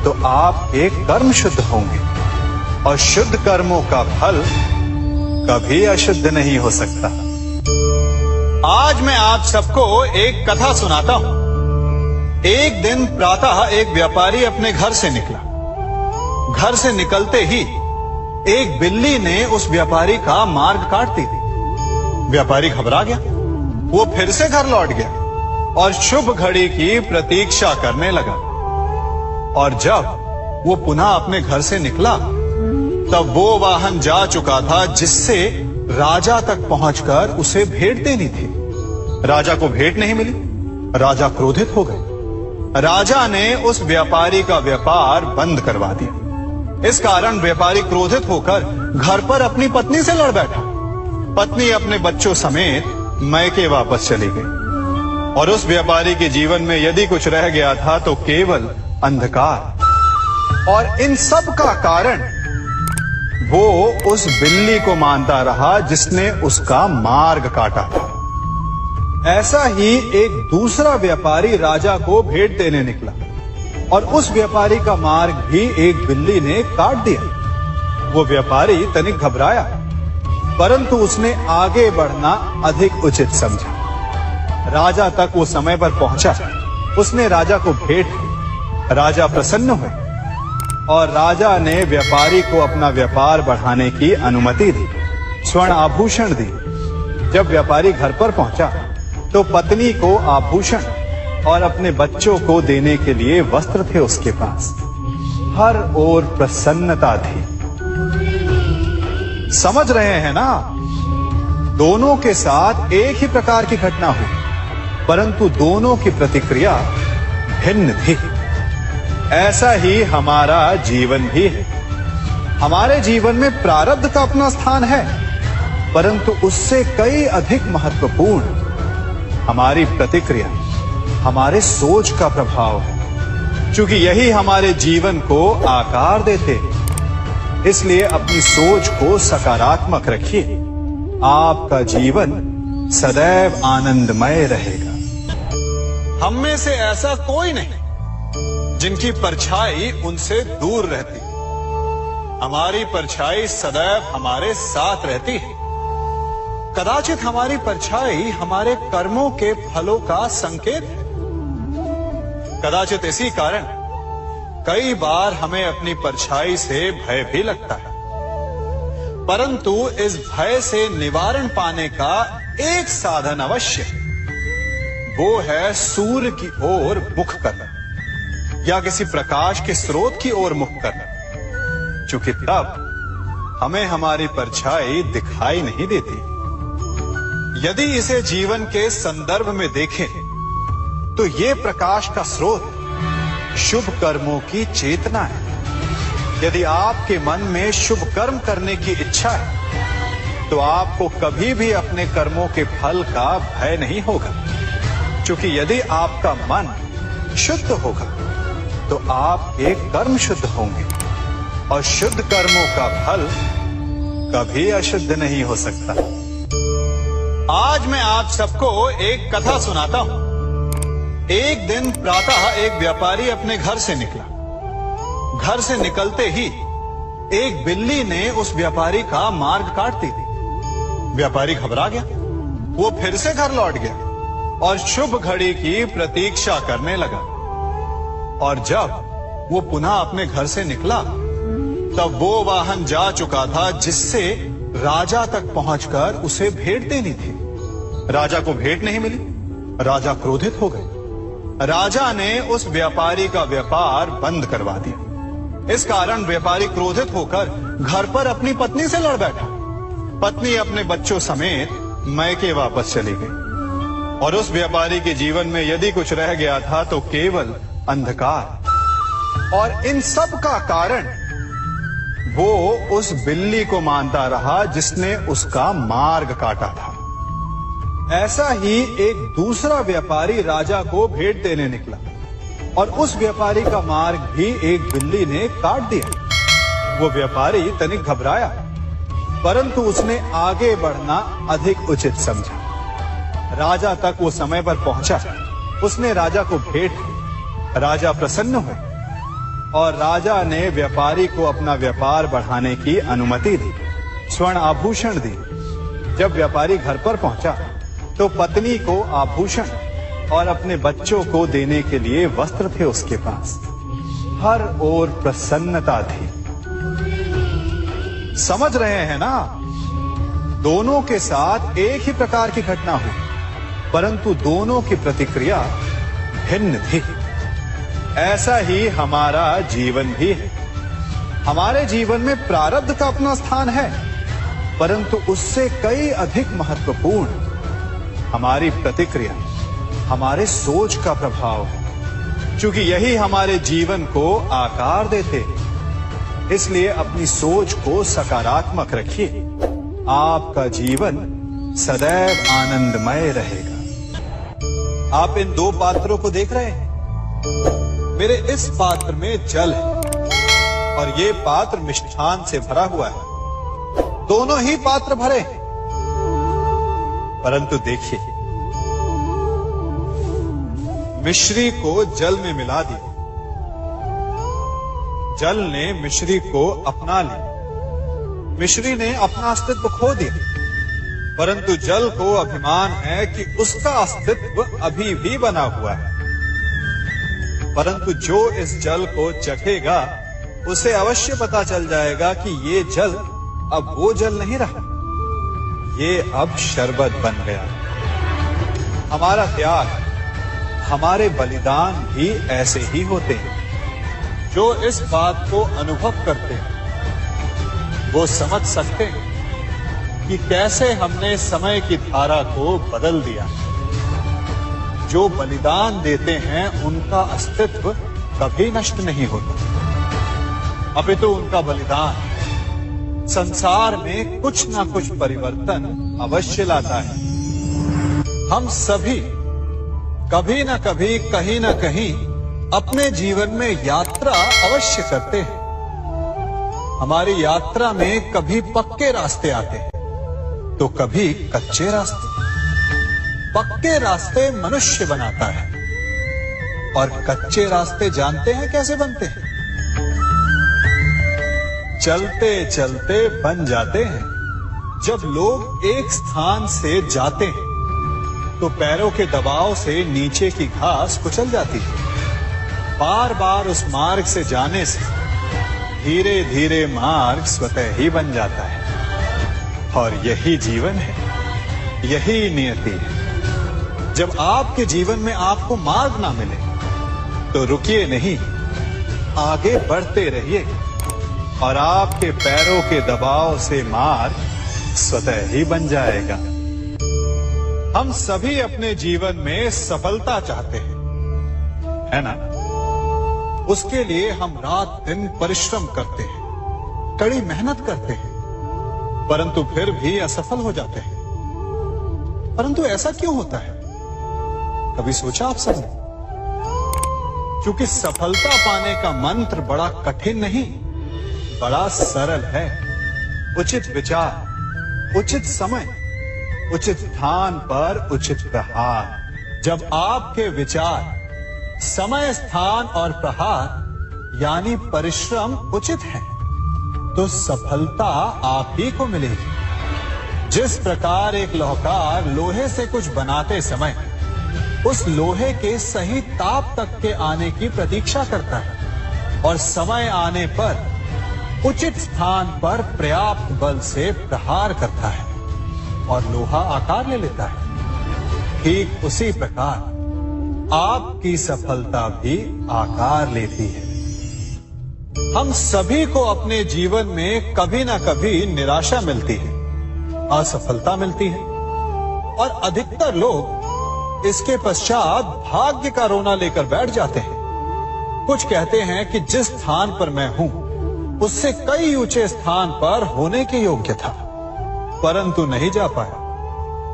तो आपके कर्म शुद्ध होंगे और शुद्ध कर्मों का फल कभी अशुद्ध नहीं हो सकता। आज मैं आप सबको एक कथा सुनाता हूं। एक दिन प्रातः एक व्यापारी अपने घर से निकला। घर से निकलते ही एक बिल्ली ने उस व्यापारी का मार्ग काट दी। व्यापारी घबरा गया। वो फिर से घर लौट गया और शुभ घड़ी की प्रतीक्षा करने लगा। और जब वो पुनः अपने घर से निकला तब वो वाहन जा चुका था जिससे राजा तक पहुंचकर उसे भेंट देनी थी। राजा को भेंट नहीं मिली। राजा क्रोधित हो गए। राजा ने उस व्यापारी का व्यापार बंद करवा दिया। इस कारण व्यापारी क्रोधित होकर घर पर अपनी पत्नी से लड़ बैठा। पत्नी अपने बच्चों समेत मैके वापस चली गई और उस व्यापारी के जीवन में यदि कुछ रह गया था तो केवल अंधकार। और इन सब का कारण वो उस बिल्ली को मानता रहा जिसने उसका मार्ग काटा था। ऐसा ही एक दूसरा व्यापारी राजा को भेंट देने निकला और उस व्यापारी का मार्ग भी एक बिल्ली ने काट दिया। वो व्यापारी तनिक घबराया, परंतु उसने आगे बढ़ना अधिक उचित समझा। राजा तक वो समय पर पहुंचा। उसने राजा को भेंट दी। राजा प्रसन्न हुए और राजा ने व्यापारी को अपना व्यापार बढ़ाने की अनुमति दी, स्वर्ण आभूषण दी। जब व्यापारी घर पर पहुंचा तो पत्नी को आभूषण और अपने बच्चों को देने के लिए वस्त्र थे उसके पास। हर ओर प्रसन्नता थी। समझ रहे हैं ना? दोनों के साथ एक ही प्रकार की घटना हुई, परंतु दोनों की प्रतिक्रिया भिन्न थी। ऐसा ही हमारा जीवन भी है। हमारे जीवन में प्रारब्ध का अपना स्थान है, परंतु उससे कई अधिक महत्वपूर्ण हमारी प्रतिक्रिया, हमारे सोच का प्रभाव है, क्योंकि यही हमारे जीवन को आकार देते हैं। इसलिए अपनी सोच को सकारात्मक रखिए। आपका जीवन सदैव आनंदमय रहेगा। हम में से ऐसा कोई नहीं जिनकी परछाई उनसे दूर रहती। हमारी परछाई सदैव हमारे साथ रहती है। कदाचित हमारी परछाई हमारे कर्मों के फलों का संकेत है। कदाचित इसी कारण कई बार हमें अपनी परछाई से भय भी लगता है, परंतु इस भय से निवारण पाने का एक साधन अवश्य है। वो है सूर्य की ओर मुख करना या किसी प्रकाश के स्रोत की ओर मुख करना, क्योंकि तब हमें हमारी परछाई दिखाई नहीं देती। यदि इसे जीवन के संदर्भ में देखें तो ये प्रकाश का स्रोत शुभ कर्मों की चेतना है। यदि आपके मन में शुभ कर्म करने की इच्छा है तो आपको कभी भी अपने कर्मों के फल का भय नहीं होगा, क्योंकि यदि आपका मन शुद्ध होगा तो आपके कर्म शुद्ध होंगे और शुद्ध कर्मों का फल कभी अशुद्ध नहीं हो सकता। आज मैं आप सबको एक कथा सुनाता हूं। एक दिन प्रातः एक व्यापारी अपने घर से निकला। घर से निकलते ही एक बिल्ली ने उस व्यापारी का मार्ग काट दी। व्यापारी घबरा गया। वो फिर से घर लौट गया और शुभ घड़ी की प्रतीक्षा करने लगा। और जब वो पुनः अपने घर से निकला तब वो वाहन जा चुका था जिससे राजा तक पहुंचकर उसे भेंट देनी थी। राजा को भेंट नहीं मिली। राजा क्रोधित हो गए। राजा ने उस व्यापारी का व्यापार बंद करवा दिया। इस कारण व्यापारी क्रोधित होकर घर पर अपनी पत्नी से लड़ बैठा। पत्नी अपने बच्चों समेत मैके वापस चली गई और उस व्यापारी के जीवन में यदि कुछ रह गया था तो केवल अंधकार। और इन सब का कारण वो उस बिल्ली को मानता रहा जिसने उसका मार्ग काटा था। ऐसा ही एक दूसरा व्यापारी राजा को भेंट देने निकला और उस व्यापारी का मार्ग भी एक बिल्ली ने काट दिया। वो व्यापारी तनिक घबराया, परंतु उसने आगे बढ़ना अधिक उचित समझा। राजा तक वो समय पर पहुंचा। उसने राजा को भेंट की। राजा प्रसन्न हुए और राजा ने व्यापारी को अपना व्यापार बढ़ाने की अनुमति दी, स्वर्ण आभूषण दी। जब व्यापारी घर पर पहुंचा तो पत्नी को आभूषण और अपने बच्चों को देने के लिए वस्त्र थे उसके पास। हर ओर प्रसन्नता थी। समझ रहे हैं ना, दोनों के साथ एक ही प्रकार की घटना हुई, परंतु दोनों की प्रतिक्रिया भिन्न थी। ऐसा ही हमारा जीवन भी है। हमारे जीवन में प्रारब्ध का अपना स्थान है, परंतु उससे कई अधिक महत्वपूर्ण हमारी प्रतिक्रिया, हमारे सोच का प्रभाव है। क्योंकि यही हमारे जीवन को आकार देते हैं। इसलिए अपनी सोच को सकारात्मक रखिए। आपका जीवन सदैव आनंदमय रहेगा। आप इन दो पात्रों को देख रहे हैं। मेरे इस पात्र में जल है और ये पात्र मिष्ठान से भरा हुआ है। दोनों ही पात्र भरे हैं, परंतु देखिए, मिश्री को जल में मिला दिया। जल ने मिश्री को अपना लिया। मिश्री ने अपना अस्तित्व खो दिया, परंतु जल को अभिमान है कि उसका अस्तित्व अभी भी बना हुआ है। परंतु जो इस जल को चखेगा उसे अवश्य पता चल जाएगा कि ये जल अब वो जल नहीं रहा, ये अब शरबत बन गया। हमारा त्याग, हमारे बलिदान भी ऐसे ही होते हैं। जो इस बात को अनुभव करते हैं वो समझ सकते हैं कि कैसे हमने समय की धारा को बदल दिया। जो बलिदान देते हैं उनका अस्तित्व कभी नष्ट नहीं होता, अपितु उनका बलिदान संसार में कुछ ना कुछ परिवर्तन अवश्य लाता है। हम सभी कभी ना कभी, कहीं ना कहीं अपने जीवन में यात्रा अवश्य करते हैं। हमारी यात्रा में कभी पक्के रास्ते आते हैं तो कभी कच्चे रास्ते। पक्के रास्ते मनुष्य बनाता है और कच्चे रास्ते जानते हैं कैसे बनते हैं? चलते चलते बन जाते हैं। जब लोग एक स्थान से जाते हैं तो पैरों के दबाव से नीचे की घास कुचल जाती है। बार बार उस मार्ग से जाने से धीरे धीरे मार्ग स्वतः ही बन जाता है। और यही जीवन है, यही नियति है। जब आपके जीवन में आपको मार्ग ना मिले तो रुकिए नहीं, आगे बढ़ते रहिए और आपके पैरों के दबाव से मार्ग स्वतः ही बन जाएगा। हम सभी अपने जीवन में सफलता चाहते हैं, है ना? उसके लिए हम रात दिन परिश्रम करते हैं, कड़ी मेहनत करते हैं, परंतु फिर भी असफल हो जाते हैं। परंतु ऐसा क्यों होता है? कभी सोचा आप सबने? क्योंकि सफलता पाने का मंत्र बड़ा कठिन नहीं, बड़ा सरल है। उचित विचार, उचित समय, उचित स्थान पर उचित प्रहार। जब आपके विचार, समय, स्थान और प्रहार यानी परिश्रम उचित है तो सफलता आप ही को मिलेगी। जिस प्रकार एक लोहार लोहे से कुछ बनाते समय उस लोहे के सही ताप तक के आने की प्रतीक्षा करता है और समय आने पर उचित स्थान पर पर्याप्त बल से प्रहार करता है और लोहा आकार ले लेता है, ठीक उसी प्रकार आपकी सफलता भी आकार लेती है। हम सभी को अपने जीवन में कभी ना कभी निराशा मिलती है, असफलता मिलती है और अधिकतर लोग इसके पश्चात भाग्य का रोना लेकर बैठ जाते हैं। कुछ कहते हैं कि जिस स्थान पर मैं हूं उससे कई ऊंचे स्थान पर होने के योग्य था, परंतु नहीं जा पाया।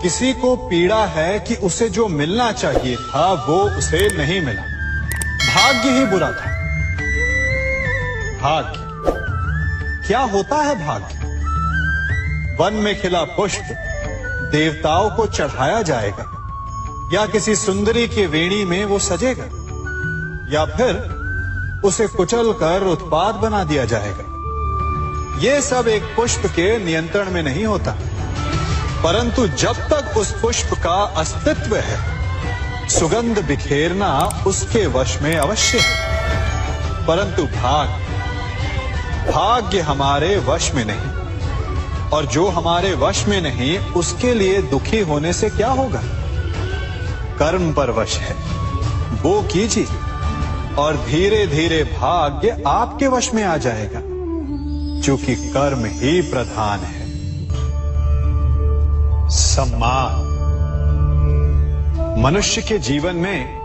किसी को पीड़ा है कि उसे जो मिलना चाहिए था वो उसे नहीं मिला, भाग्य ही बुरा था। भाग्य क्या होता है? भाग्य वन में खिला पुष्प देवताओं को चढ़ाया जाएगा, या किसी सुंदरी की वेणी में वो सजेगा, या फिर उसे कुचलकर उत्पाद बना दिया जाएगा। ये सब एक पुष्प के नियंत्रण में नहीं होता, परंतु जब तक उस पुष्प का अस्तित्व है, सुगंध बिखेरना उसके वश में अवश्य है। परंतु भाग्य हमारे वश में नहीं, और जो हमारे वश में नहीं उसके लिए दुखी होने से क्या होगा। कर्म पर वश है, वो कीजिए और धीरे धीरे भाग्य आपके वश में आ जाएगा, क्योंकि कर्म ही प्रधान है। सम्मान। मनुष्य के जीवन में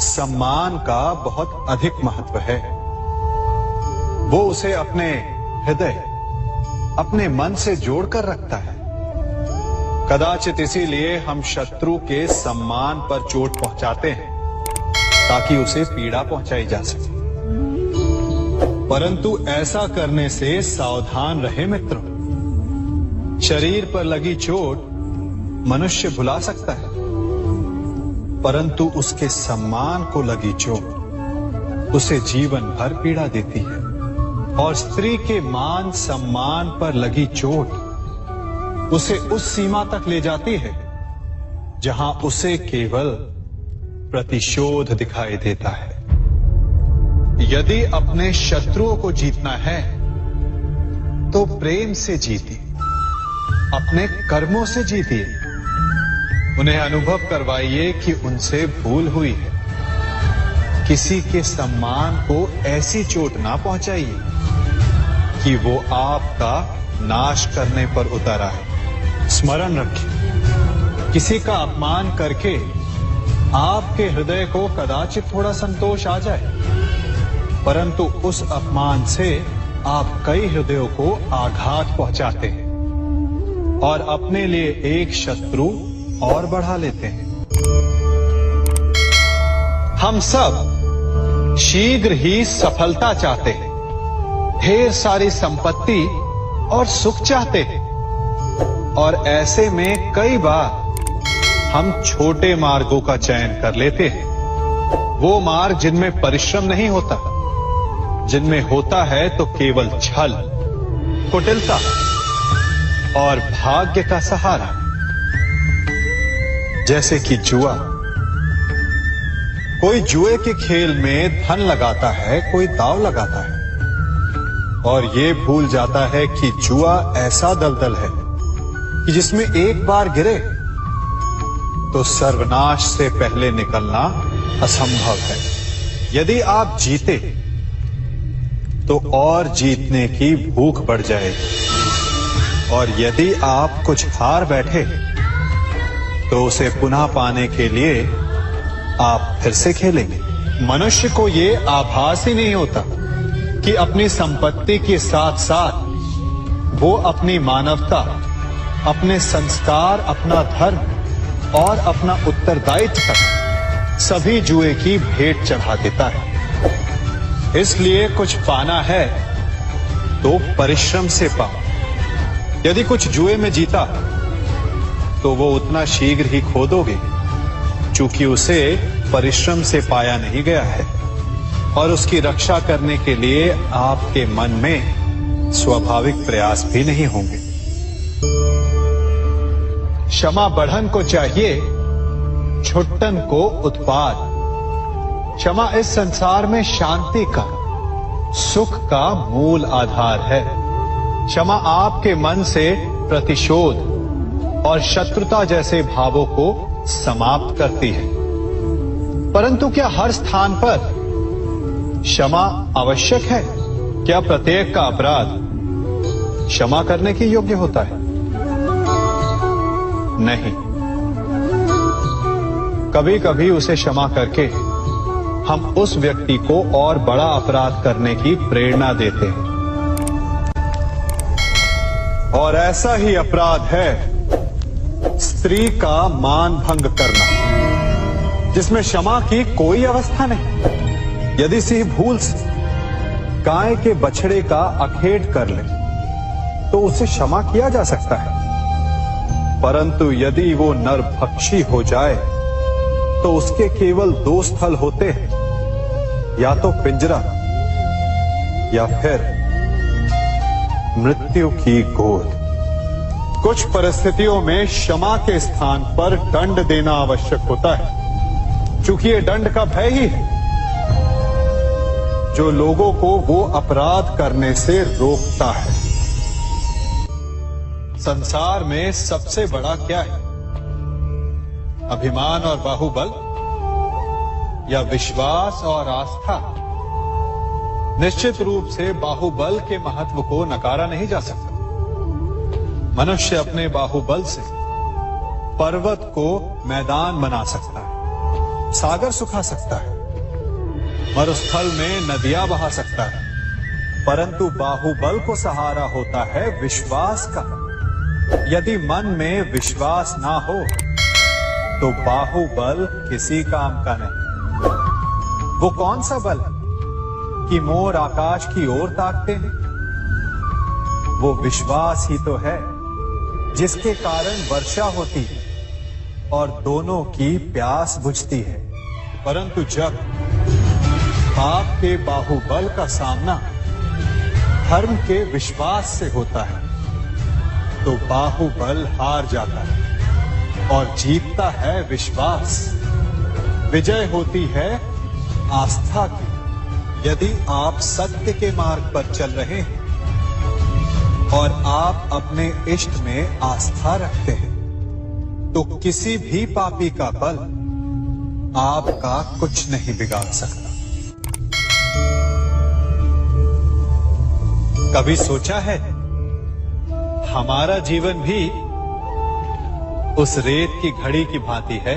सम्मान का बहुत अधिक महत्व है। वो उसे अपने हृदय, अपने मन से जोड़कर रखता है। कदाचित इसीलिए हम शत्रु के सम्मान पर चोट पहुंचाते हैं, ताकि उसे पीड़ा पहुंचाई जा सके। परंतु ऐसा करने से सावधान रहे मित्रों। शरीर पर लगी चोट मनुष्य भुला सकता है, परंतु उसके सम्मान को लगी चोट उसे जीवन भर पीड़ा देती है। और स्त्री के मान सम्मान पर लगी चोट उसे उस सीमा तक ले जाती है जहां उसे केवल प्रतिशोध दिखाई देता है। यदि अपने शत्रुओं को जीतना है तो प्रेम से जीतिए, अपने कर्मों से जीतिए। उन्हें अनुभव करवाइए कि उनसे भूल हुई है। किसी के सम्मान को ऐसी चोट ना पहुंचाइए कि वो आपका नाश करने पर उतर आए। स्मरण रखिए, किसी का अपमान करके आपके हृदय को कदाचित थोड़ा संतोष आ जाए, परंतु उस अपमान से आप कई हृदयों को आघात पहुंचाते हैं और अपने लिए एक शत्रु और बढ़ा लेते हैं। हम सब शीघ्र ही सफलता चाहते हैं, ढेर सारी संपत्ति और सुख चाहते हैं, और ऐसे में कई बार हम छोटे मार्गों का चयन कर लेते हैं। वो मार्ग जिनमें परिश्रम नहीं होता, जिनमें होता है तो केवल छल, कुटिलता और भाग्य का सहारा। जैसे कि जुआ। कोई जुए के खेल में धन लगाता है, कोई दांव लगाता है, और ये भूल जाता है कि जुआ ऐसा दलदल है कि जिसमें एक बार गिरे तो सर्वनाश से पहले निकलना असंभव है। यदि आप जीते तो और जीतने की भूख बढ़ जाएगी, और यदि आप कुछ हार बैठे तो उसे पुनः पाने के लिए आप फिर से खेलेंगे। मनुष्य को ये आभास ही नहीं होता कि अपनी संपत्ति के साथ साथ वो अपनी मानवता, अपने संस्कार, अपना धर्म और अपना उत्तरदायित्व तक सभी जुए की भेंट चढ़ा देता है। इसलिए कुछ पाना है तो परिश्रम से पाओ। यदि कुछ जुए में जीता तो वो उतना शीघ्र ही खो दोगे, चूंकि उसे परिश्रम से पाया नहीं गया है, और उसकी रक्षा करने के लिए आपके मन में स्वाभाविक प्रयास भी नहीं होंगे। क्षमा बढ़न को चाहिए, छुट्टन को उत्पाद। क्षमा इस संसार में शांति का, सुख का मूल आधार है। क्षमा आपके मन से प्रतिशोध और शत्रुता जैसे भावों को समाप्त करती है। परंतु क्या हर स्थान पर क्षमा आवश्यक है? क्या प्रत्येक का अपराध क्षमा करने के योग्य होता है? नहीं। कभी कभी उसे क्षमा करके हम उस व्यक्ति को और बड़ा अपराध करने की प्रेरणा देते हैं, और ऐसा ही अपराध है स्त्री का मान भंग करना, जिसमें क्षमा की कोई अवस्था नहीं। यदि सिंह भूल से गाय के बछड़े का अखेट कर ले तो उसे क्षमा किया जा सकता है, परंतु यदि वो नरभक्षी हो जाए तो उसके केवल दो स्थल होते हैं, या तो पिंजरा या फिर मृत्यु की गोद। कुछ परिस्थितियों में क्षमा के स्थान पर दंड देना आवश्यक होता है, क्योंकि ये दंड का भय ही है जो लोगों को वो अपराध करने से रोकता है। संसार में सबसे बड़ा क्या है? अभिमान और बाहुबल या विश्वास और आस्था? निश्चित रूप से बाहुबल के महत्व को नकारा नहीं जा सकता। मनुष्य अपने बाहुबल से पर्वत को मैदान बना सकता है, सागर सुखा सकता है, मरुस्थल में नदियां बहा सकता है, परंतु बाहुबल को सहारा होता है विश्वास का। यदि मन में विश्वास ना हो तो बाहुबल किसी काम का नहीं। वो कौन सा बल है कि मोर आकाश की ओर ताकते हैं? वो विश्वास ही तो है जिसके कारण वर्षा होती है और दोनों की प्यास बुझती है। परंतु जब पाप के बाहुबल का सामना धर्म के विश्वास से होता है तो बाहुबल हार जाता है और जीतता है विश्वास। विजय होती है आस्था की। यदि आप सत्य के मार्ग पर चल रहे हैं और आप अपने इष्ट में आस्था रखते हैं तो किसी भी पापी का बल आपका कुछ नहीं बिगाड़ सकता। कभी सोचा है हमारा जीवन भी उस रेत की घड़ी की भांति है?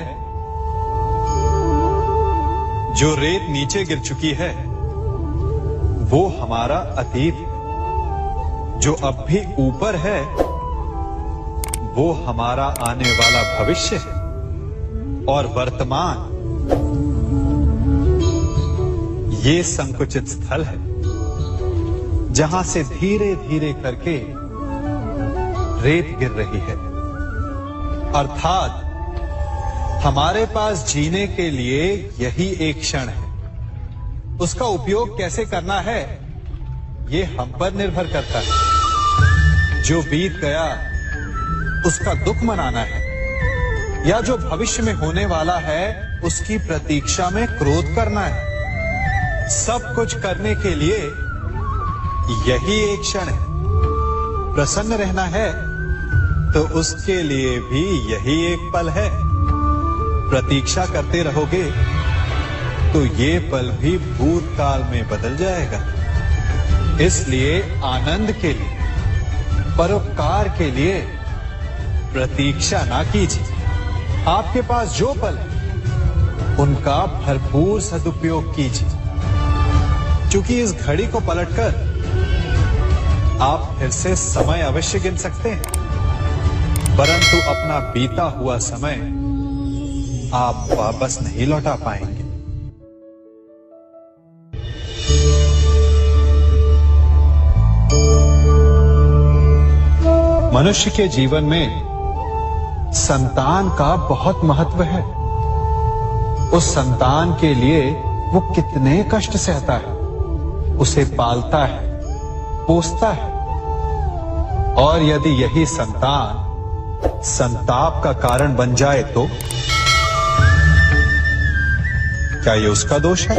जो रेत नीचे गिर चुकी है वो हमारा अतीत है, जो अब भी ऊपर है वो हमारा आने वाला भविष्य है, और वर्तमान ये संकुचित स्थल है जहां से धीरे धीरे करके रेत गिर रही है। अर्थात हमारे पास जीने के लिए यही एक क्षण है। उसका उपयोग कैसे करना है ये हम पर निर्भर करता है। जो बीत गया उसका दुख मनाना है, या जो भविष्य में होने वाला है उसकी प्रतीक्षा में क्रोध करना है। सब कुछ करने के लिए यही एक क्षण है। प्रसन्न रहना है तो उसके लिए भी यही एक पल है। प्रतीक्षा करते रहोगे तो ये पल भी भूतकाल में बदल जाएगा। इसलिए आनंद के लिए, परोपकार के लिए प्रतीक्षा ना कीजिए। आपके पास जो पल है उनका भरपूर सदुपयोग कीजिए, क्योंकि इस घड़ी को पलटकर आप फिर से समय अवश्य गिन सकते हैं, परंतु अपना बीता हुआ समय आप वापस नहीं लौटा पाएंगे। मनुष्य के जीवन में संतान का बहुत महत्व है। उस संतान के लिए वो कितने कष्ट सहता है, उसे पालता है, पोसता है, और यदि यही संतान संताप का कारण बन जाए तो क्या ये उसका दोष है?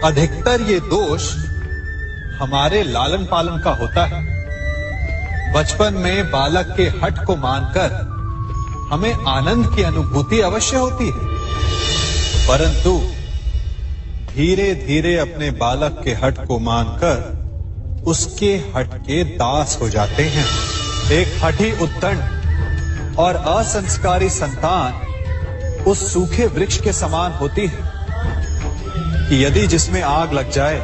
अधिकतर ये दोष हमारे लालन पालन का होता है। बचपन में बालक के हठ को मानकर हमें आनंद की अनुभूति अवश्य होती है, परंतु धीरे धीरे अपने बालक के हठ को मानकर उसके हठ के दास हो जाते हैं। एक हठी उद्दंड और असंस्कारी संतान उस सूखे वृक्ष के समान होती है कि यदि जिसमें आग लग जाए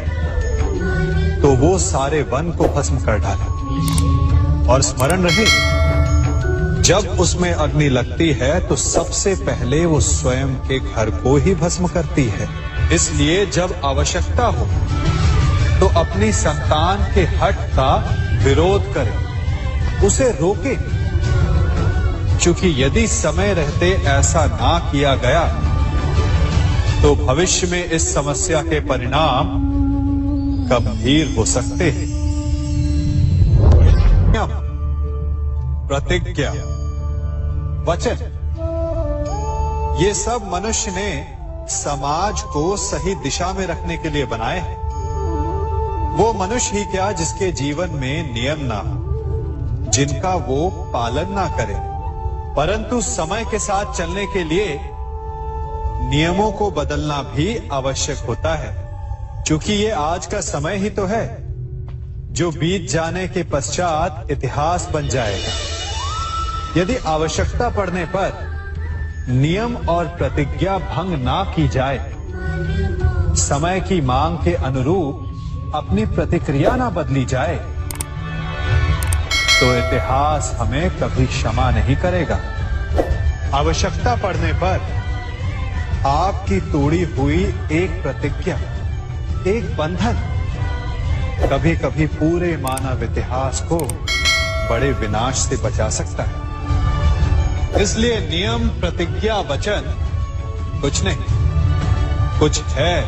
तो वो सारे वन को भस्म कर डाले। और स्मरण रहे, जब उसमें अग्नि लगती है तो सबसे पहले वो स्वयं के घर को ही भस्म करती है। इसलिए जब आवश्यकता हो तो अपनी संतान के हठ का विरोध करें, उसे रोकें, क्योंकि यदि समय रहते ऐसा ना किया गया तो भविष्य में इस समस्या के परिणाम गंभीर हो सकते हैं। प्रतिज्ञा, वचन, ये सब मनुष्य ने समाज को सही दिशा में रखने के लिए बनाए हैं। वो मनुष्य ही क्या जिसके जीवन में नियम ना हो, जिनका वो पालन ना करे, परंतु समय के साथ चलने के लिए नियमों को बदलना भी आवश्यक होता है, क्योंकि ये आज का समय ही तो है जो बीत जाने के पश्चात इतिहास बन जाएगा। यदि आवश्यकता पड़ने पर नियम और प्रतिज्ञा भंग ना की जाए, समय की मांग के अनुरूप अपनी प्रतिक्रिया ना बदली जाए, तो इतिहास हमें कभी क्षमा नहीं करेगा। आवश्यकता पड़ने पर आपकी तोड़ी हुई एक प्रतिज्ञा, एक बंधन कभी कभी पूरे मानव इतिहास को बड़े विनाश से बचा सकता है। इसलिए नियम, प्रतिज्ञा, वचन कुछ नहीं, कुछ है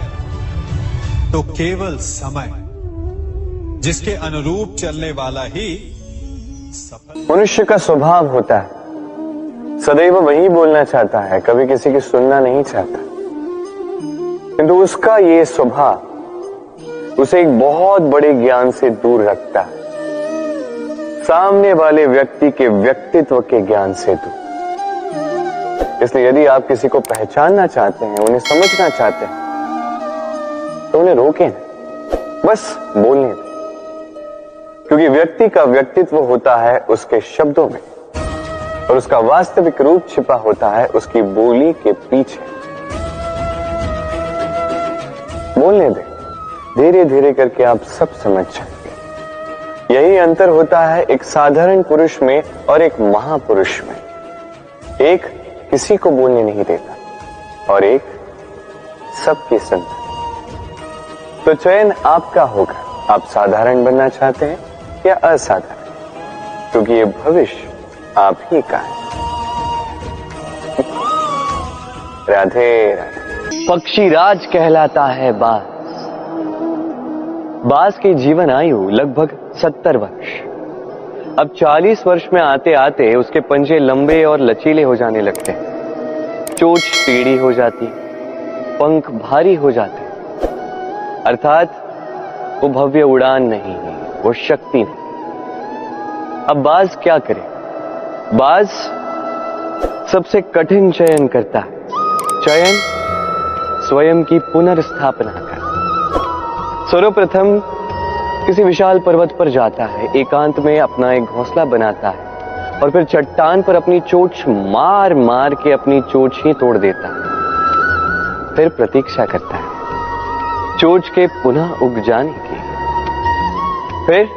तो केवल समय, जिसके अनुरूप चलने वाला ही सफल। मनुष्य का स्वभाव होता है सदैव वही बोलना चाहता है, कभी किसी की सुनना नहीं चाहता, किंतु उसका ये स्वभाव उसे एक बहुत बड़े ज्ञान से दूर रखता है, सामने वाले व्यक्ति के व्यक्तित्व के ज्ञान से दूर। इसलिए यदि आप किसी को पहचानना चाहते हैं, उन्हें समझना चाहते हैं, तो उन्हें रोकें, बस बोलने दें, क्योंकि व्यक्ति का व्यक्तित्व होता है उसके शब्दों में और उसका वास्तविक रूप छिपा होता है उसकी बोली के पीछे। बोलने दें, धीरे धीरे करके आप सब समझ जाएंगे। यही अंतर होता है एक साधारण पुरुष में और एक महापुरुष में। एक किसी को बोलने नहीं देता और एक सबकी सुनता। तो चयन आपका होगा, आप साधारण बनना चाहते हैं या असाधारण, क्योंकि ये भविष्य आप ही का है। राधे राधे। पक्षीराज कहलाता है बाज। बाज की जीवन आयु लगभग 70 वर्ष। अब 40 वर्ष में आते आते उसके पंजे लंबे और लचीले हो जाने लगते हैं, चोंच टेढ़ी हो जाती, पंख भारी हो जाते, अर्थात वो भव्य उड़ान नहीं है, वो शक्ति नहीं। अब बाज क्या करे? बाज सबसे कठिन चयन करता है, चयन स्वयं की पुनर्स्थापना का। सर्वप्रथम किसी विशाल पर्वत पर जाता है, एकांत में अपना एक घोंसला बनाता है और फिर चट्टान पर अपनी चोंच मार मार के अपनी चोंच ही तोड़ देता है। फिर प्रतीक्षा करता है चोंच के पुनः उग जाने की। फिर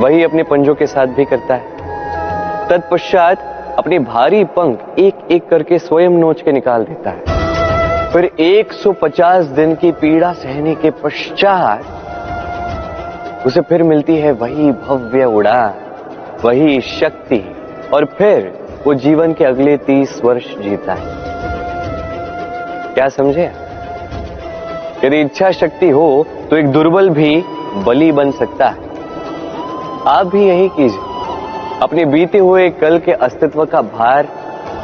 वही अपने पंजों के साथ भी करता है। तत्पश्चात अपने भारी पंख एक एक करके स्वयं नोच के निकाल देता है। फिर 150 दिन की पीड़ा सहने के पश्चात उसे फिर मिलती है वही भव्य उड़ान, वही शक्ति, और फिर वो जीवन के अगले 30 वर्ष जीता है। क्या समझे? यदि इच्छा शक्ति हो तो एक दुर्बल भी बली बन सकता है। आप भी यही कीजिए, अपने बीते हुए कल के अस्तित्व का भार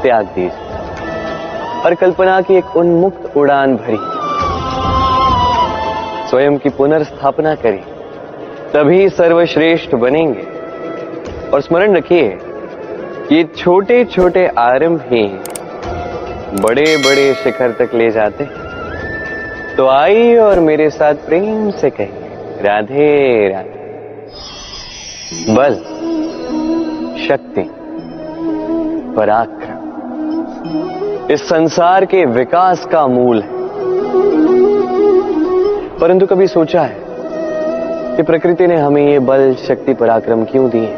त्याग दीजिए और कल्पना की एक उन्मुक्त उड़ान भरी, स्वयं की पुनर्स्थापना करिए, तभी सर्वश्रेष्ठ बनेंगे। और स्मरण रखिए, ये छोटे छोटे आरंभ ही बड़े बड़े शिखर तक ले जाते हैं। तो आइए और मेरे साथ प्रेम से कहिए, राधे राधे। बल, शक्ति, पराक्रम इस संसार के विकास का मूल है। परंतु कभी सोचा है कि प्रकृति ने हमें ये बल, शक्ति, पराक्रम क्यों दिए?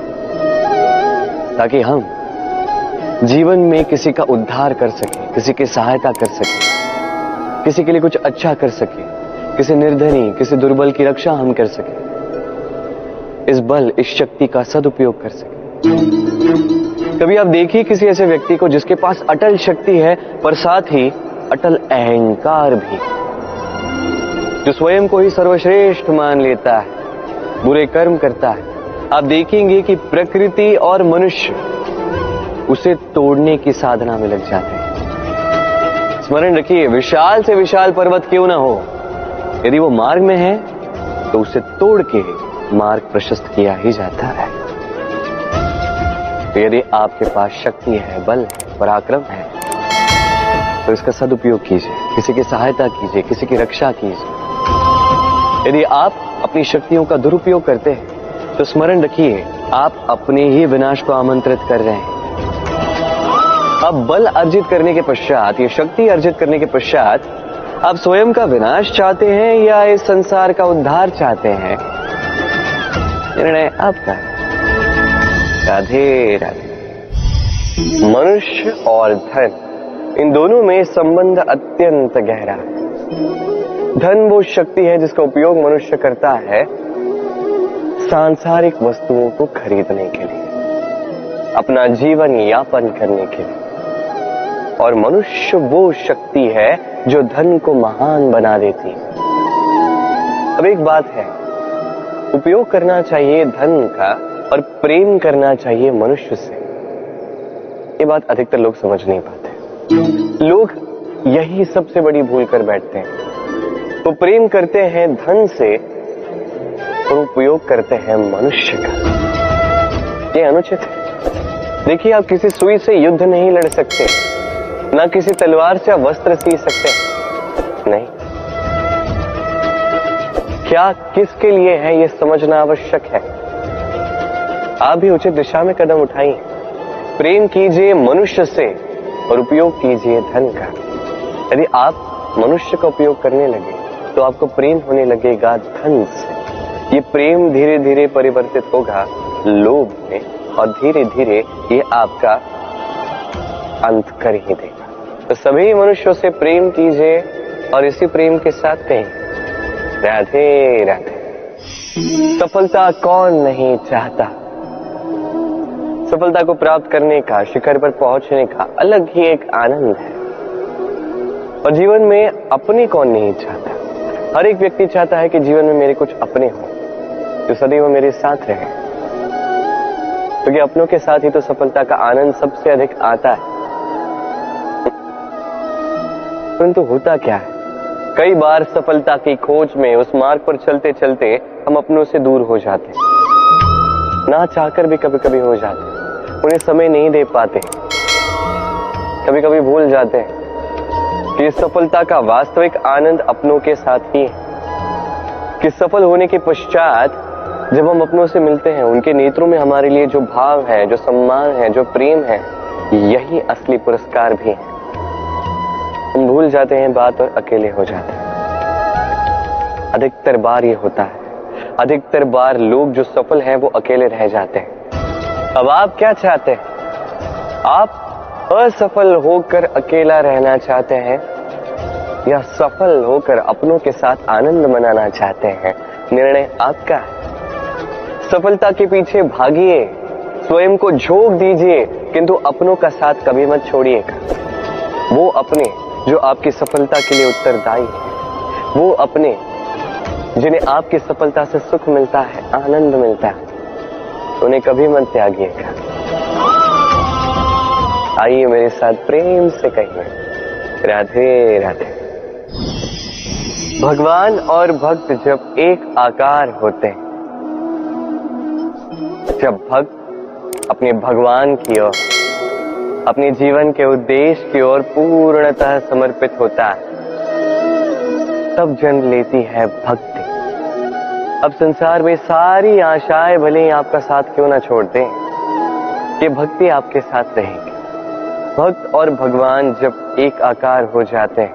ताकि हम जीवन में किसी का उद्धार कर सके, किसी की सहायता कर सके, किसी के लिए कुछ अच्छा कर सके, किसी निर्धनी, किसी दुर्बल की रक्षा हम कर सके। इस बल, इस शक्ति का सदुपयोग कर सके। कभी आप देखिए किसी ऐसे व्यक्ति को जिसके पास अटल शक्ति है पर साथ ही अटल अहंकार भी, जो स्वयं को ही सर्वश्रेष्ठ मान लेता है, बुरे कर्म करता है, आप देखेंगे कि प्रकृति और मनुष्य उसे तोड़ने की साधना में लग जाते हैं। स्मरण रखिए, विशाल से विशाल पर्वत क्यों ना हो, यदि वो मार्ग में है तो उसे तोड़ के मार्ग प्रशस्त किया ही जाता है। तो यदि आपके पास शक्ति है, बल है, पराक्रम है, तो इसका सदुपयोग कीजिए, किसी की सहायता कीजिए, किसी की रक्षा कीजिए। यदि आप अपनी शक्तियों का दुरुपयोग करते हैं तो स्मरण रखिए, आप अपने ही विनाश को आमंत्रित कर रहे हैं। अब बल अर्जित करने के पश्चात, ये शक्ति अर्जित करने के पश्चात आप स्वयं का विनाश चाहते हैं या इस संसार का उद्धार चाहते हैं, निर्णय आपका है। राधे राधे। मनुष्य और धन, इन दोनों में संबंध अत्यंत गहरा है। धन वो शक्ति है जिसका उपयोग मनुष्य करता है सांसारिक वस्तुओं को खरीदने के लिए, अपना जीवन यापन करने के लिए, और मनुष्य वो शक्ति है जो धन को महान बना देती है। अब एक बात है, उपयोग करना चाहिए धन का और प्रेम करना चाहिए मनुष्य से। ये बात अधिकतर लोग समझ नहीं पाते। लोग यही सबसे बड़ी भूल कर बैठते हैं। वो प्रेम करते हैं धन से और उपयोग करते हैं मनुष्य का। ये अनुचित है। देखिए, आप किसी सुई से युद्ध नहीं लड़ सकते, ना किसी तलवार से आप वस्त्र सी सकते नहीं। क्या किसके लिए है ये समझना आवश्यक है। आप भी उचित दिशा में कदम उठाइए। प्रेम कीजिए मनुष्य से और उपयोग कीजिए धन का। यदि आप मनुष्य का उपयोग करने लगे तो आपको प्रेम होने लगेगा धन से। ये प्रेम धीरे धीरे परिवर्तित होगा लोभ में और धीरे धीरे ये आपका अंत कर ही देगा। तो सभी मनुष्यों से प्रेम कीजिए और इसी प्रेम के साथ कहें राधे राधे। सफलता कौन नहीं चाहता। सफलता को प्राप्त करने का, शिखर पर पहुंचने का अलग ही एक आनंद है। और जीवन में अपने कौन नहीं चाहता। हर एक व्यक्ति चाहता है कि जीवन में मेरे कुछ अपने हों जो सदैव मेरे साथ रहे, क्योंकि अपनों के साथ ही तो सफलता का आनंद सबसे अधिक आता है। परंतु होता क्या है, कई बार सफलता की खोज में उस मार्ग पर चलते चलते हम अपनों से दूर हो जाते हैं, ना चाहकर भी कभी कभी हो जाते हैं। उन्हें समय नहीं दे पाते, कभी कभी भूल जाते हैं कि सफलता का वास्तविक आनंद अपनों के साथ ही है। कि सफल होने के पश्चात जब हम अपनों से मिलते हैं, उनके नेत्रों में हमारे लिए जो भाव है, जो सम्मान है, जो प्रेम है, यही असली पुरस्कार भी है। हम भूल जाते हैं बात और अकेले हो जाते हैं। अधिकतर बार ये होता है। अधिकतर बार लोग जो सफल हैं वो अकेले रह जाते हैं। अब आप क्या चाहते हैं? आप असफल होकर अकेला रहना चाहते हैं या सफल होकर अपनों के साथ आनंद मनाना चाहते हैं? निर्णय आपका है। सफलता के पीछे भागिए, स्वयं को झोंक दीजिए, किंतु अपनों का साथ कभी मत छोड़िएगा। वो अपने जो आपकी सफलता के लिए उत्तरदायी है, वो अपने जिन्हें आपकी सफलता से सुख मिलता है, आनंद मिलता है, उन्हें कभी मत त्यागिएगा। आइए मेरे साथ प्रेम से कहिए राधे राधे। भगवान और भक्त जब एक आकार होते हैं, जब भक्त अपने भगवान की ओर, अपने जीवन के उद्देश्य की ओर पूर्णतः समर्पित होता है, तब जन्म लेती है भक्ति। अब संसार में सारी आशाएं भले ही आपका साथ क्यों ना छोड़ दें, ये भक्ति आपके साथ रहेगी। भक्त और भगवान जब एक आकार हो जाते हैं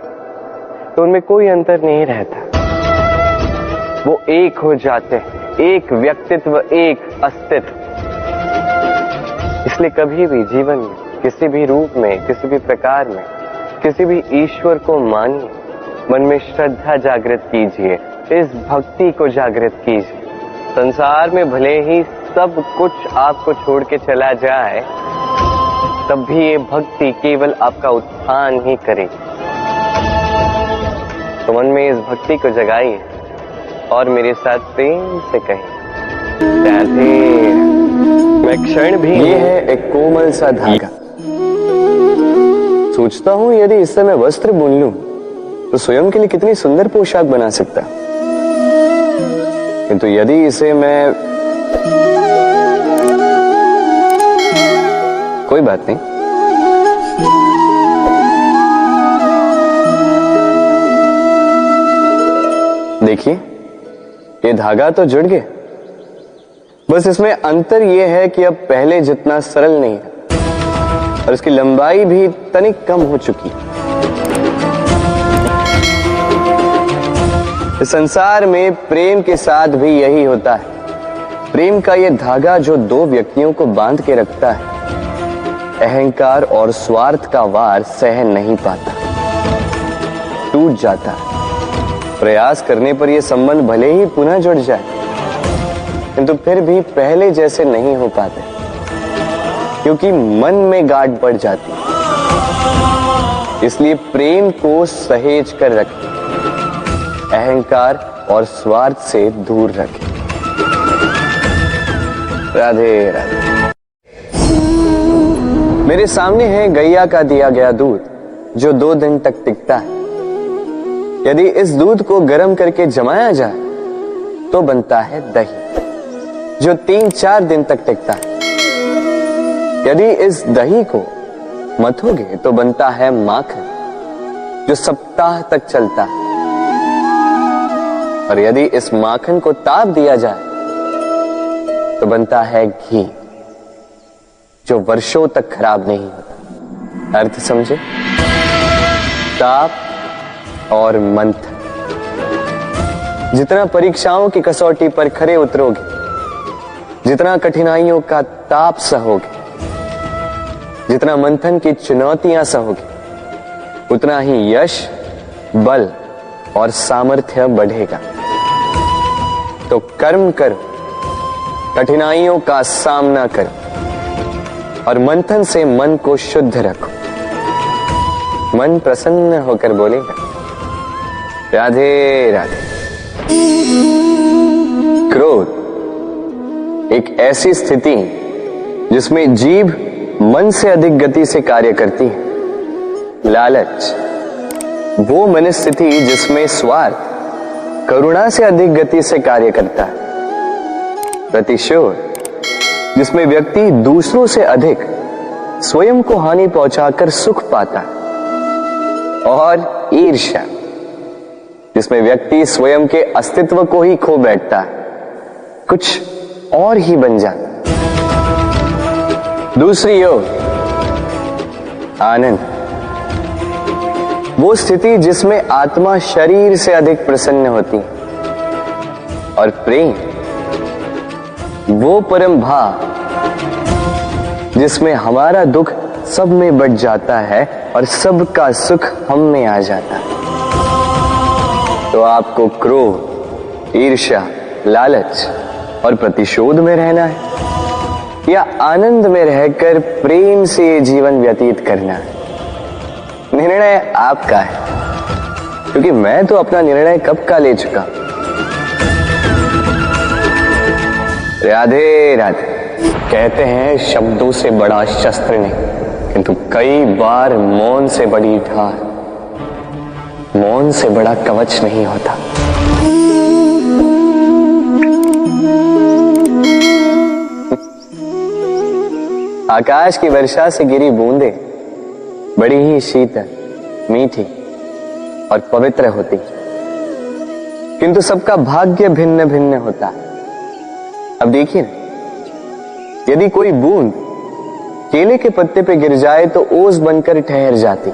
तो उनमें कोई अंतर नहीं रहता। वो एक हो जाते हैं, एक व्यक्तित्व, एक अस्तित्व। इसलिए कभी भी जीवन में, किसी भी रूप में, किसी भी प्रकार में, किसी भी ईश्वर को मानिए, मन में श्रद्धा जागृत कीजिए, इस भक्ति को जागृत कीजिए संसार में भले ही सब कुछ आपको छोड़ के चला जाए, तब भी ये भक्ति केवल आपका उत्थान ही करेगी। तो मन में इस भक्ति को जगाइए और मेरे साथ प्रेम से कहिए, राधे। मैं क्षण भी, ये है एक कोमल सा धागा। सोचता हूं यदि इससे मैं वस्त्र बुन लूं तो स्वयं के लिए कितनी सुंदर पोशाक बना सकता, किंतु यदि इसे मैं, कोई बात नहीं, देखिए ये धागा तो जुड़ गया, बस इसमें अंतर यह है कि अब पहले जितना सरल नहीं है और इसकी लंबाई भी तनिक कम हो चुकी है। इस संसार में प्रेम के साथ भी यही होता है। प्रेम का यह धागा जो दो व्यक्तियों को बांध के रखता है, अहंकार और स्वार्थ का वार सह नहीं पाता, टूट जाता है। प्रयास करने पर यह संबंध भले ही पुनः जुड़ जाए, किंतु फिर भी पहले जैसे नहीं हो पाते, क्योंकि मन में गांठ बढ़ जाती है। इसलिए प्रेम को सहेज कर रखें, अहंकार और स्वार्थ से दूर रखें। राधे राधे। मेरे सामने है गैया का दिया गया दूध, जो 2 दिन तक टिकता है। यदि इस दूध को गर्म करके जमाया जाए तो बनता है दही, जो 3-4 दिन तक टिकता है। यदि इस दही को मथोगे तो बनता है माखन, जो सप्ताह तक चलता है। और यदि इस माखन को ताप दिया जाए तो बनता है घी, जो वर्षों तक खराब नहीं होता। अर्थ समझे? ताप और मंथन। जितना परीक्षाओं की कसौटी पर खरे उतरोगे, जितना कठिनाइयों का ताप सहोगे, जितना मंथन की चुनौतियां सहोगे, उतना ही यश, बल और सामर्थ्य बढ़ेगा। तो कर्म करो, कठिनाइयों का सामना करो और मंथन से मन को शुद्ध रखो। मन प्रसन्न होकर बोलेगा, राधे राधे। क्रोध एक ऐसी स्थिति जिसमें जीभ मन से अधिक गति से कार्य करती है। लालच वो मनस्थिति जिसमें स्वार्थ करुणा से अधिक गति से कार्य करता है। प्रतिशोध जिसमें व्यक्ति दूसरों से अधिक स्वयं को हानि पहुंचाकर सुख पाता है। और ईर्ष्या जिसमें व्यक्ति स्वयं के अस्तित्व को ही खो बैठता है, कुछ और ही बन जाता। दूसरी ओर आनंद वो स्थिति जिसमें आत्मा शरीर से अधिक प्रसन्न होती है। और प्रेम वो परम भाव जिसमें हमारा दुख सब में बट जाता है और सबका सुख हम में आ जाता है। तो आपको क्रोध, ईर्ष्या, लालच और प्रतिशोध में रहना है या आनंद में रहकर प्रेम से जीवन व्यतीत करना है? निर्णय आपका है, क्योंकि मैं तो अपना निर्णय कब का ले चुका। राधे राधे। कहते हैं शब्दों से बड़ा शस्त्र नहीं, किंतु कई बार मौन से बड़ी ढाल, मौन से बड़ा कवच नहीं होता। आकाश की वर्षा से गिरी बूंदे बड़ी ही शीतल, मीठी और पवित्र होती, किंतु सबका भाग्य भिन्न भिन्न होता है। अब देखिए, यदि कोई बूंद केले के पत्ते पे गिर जाए तो ओस बनकर ठहर जाती,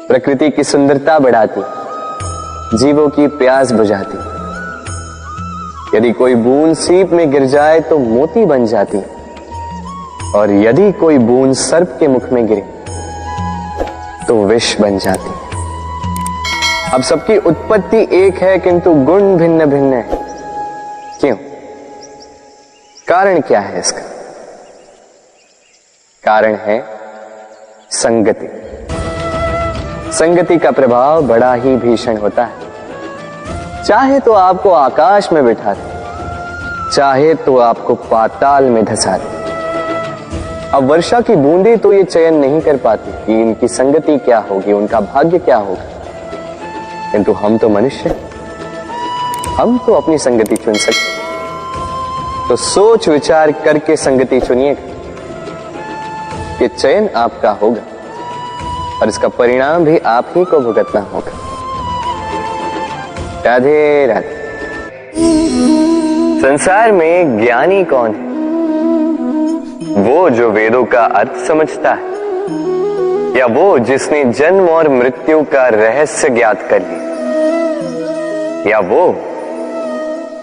प्रकृति की सुंदरता बढ़ाती, जीवों की प्यास बुझाती। यदि कोई बूंद सीप में गिर जाए तो मोती बन जाती, और यदि कोई बूंद सर्प के मुख में गिरे तो विष बन जाती। अब सबकी उत्पत्ति एक है, किंतु गुण भिन्न भिन्न है। कारण क्या है इसका? कारण है संगति। संगति का प्रभाव बड़ा ही भीषण होता है। चाहे तो आपको आकाश में बिठा दे, चाहे तो आपको पाताल में धंसा दे। अब वर्षा की बूंदें तो ये चयन नहीं कर पाती कि इनकी संगति क्या होगी, उनका भाग्य क्या होगा, किंतु हम तो मनुष्य, हम तो अपनी संगति चुन सकते। तो सोच विचार करके संगति चुनिएगा। ये चयन आपका होगा और इसका परिणाम भी आप ही को भुगतना होगा। राधे राधे। संसार में ज्ञानी कौन है? वो जो वेदों का अर्थ समझता है, या वो जिसने जन्म और मृत्यु का रहस्य ज्ञात कर लिया, या वो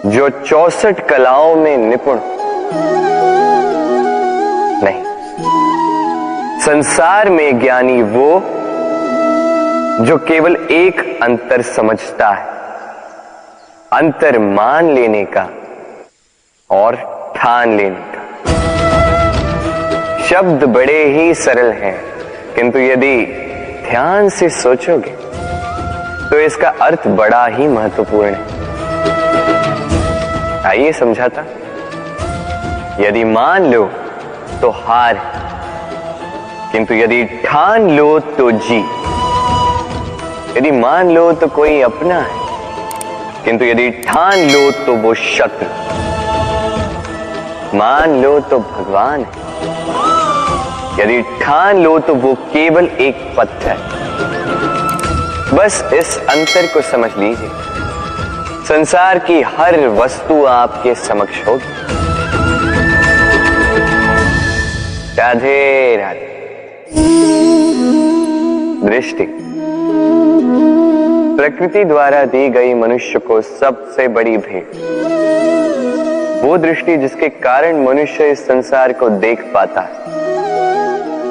जो 64 कलाओं में निपुण? नहीं, संसार में ज्ञानी वो जो केवल एक अंतर समझता है, अंतर मान लेने का और ठान लेने का। शब्द बड़े ही सरल हैं, किंतु यदि ध्यान से सोचोगे तो इसका अर्थ बड़ा ही महत्वपूर्ण है। आइए समझाता। यदि मान लो तो हार, किंतु यदि ठान लो तो जीत। यदि मान लो तो कोई अपना है, किंतु यदि ठान लो तो वो शत्रु। मान लो तो भगवान है, यदि ठान लो तो वो केवल एक पत्थर। बस इस अंतर को समझ लीजिए। संसार की हर वस्तु आपके समक्ष होगी। राधे राधे। दृष्टि प्रकृति द्वारा दी गई मनुष्य को सबसे बड़ी भेंट। वो दृष्टि जिसके कारण मनुष्य इस संसार को देख पाता है,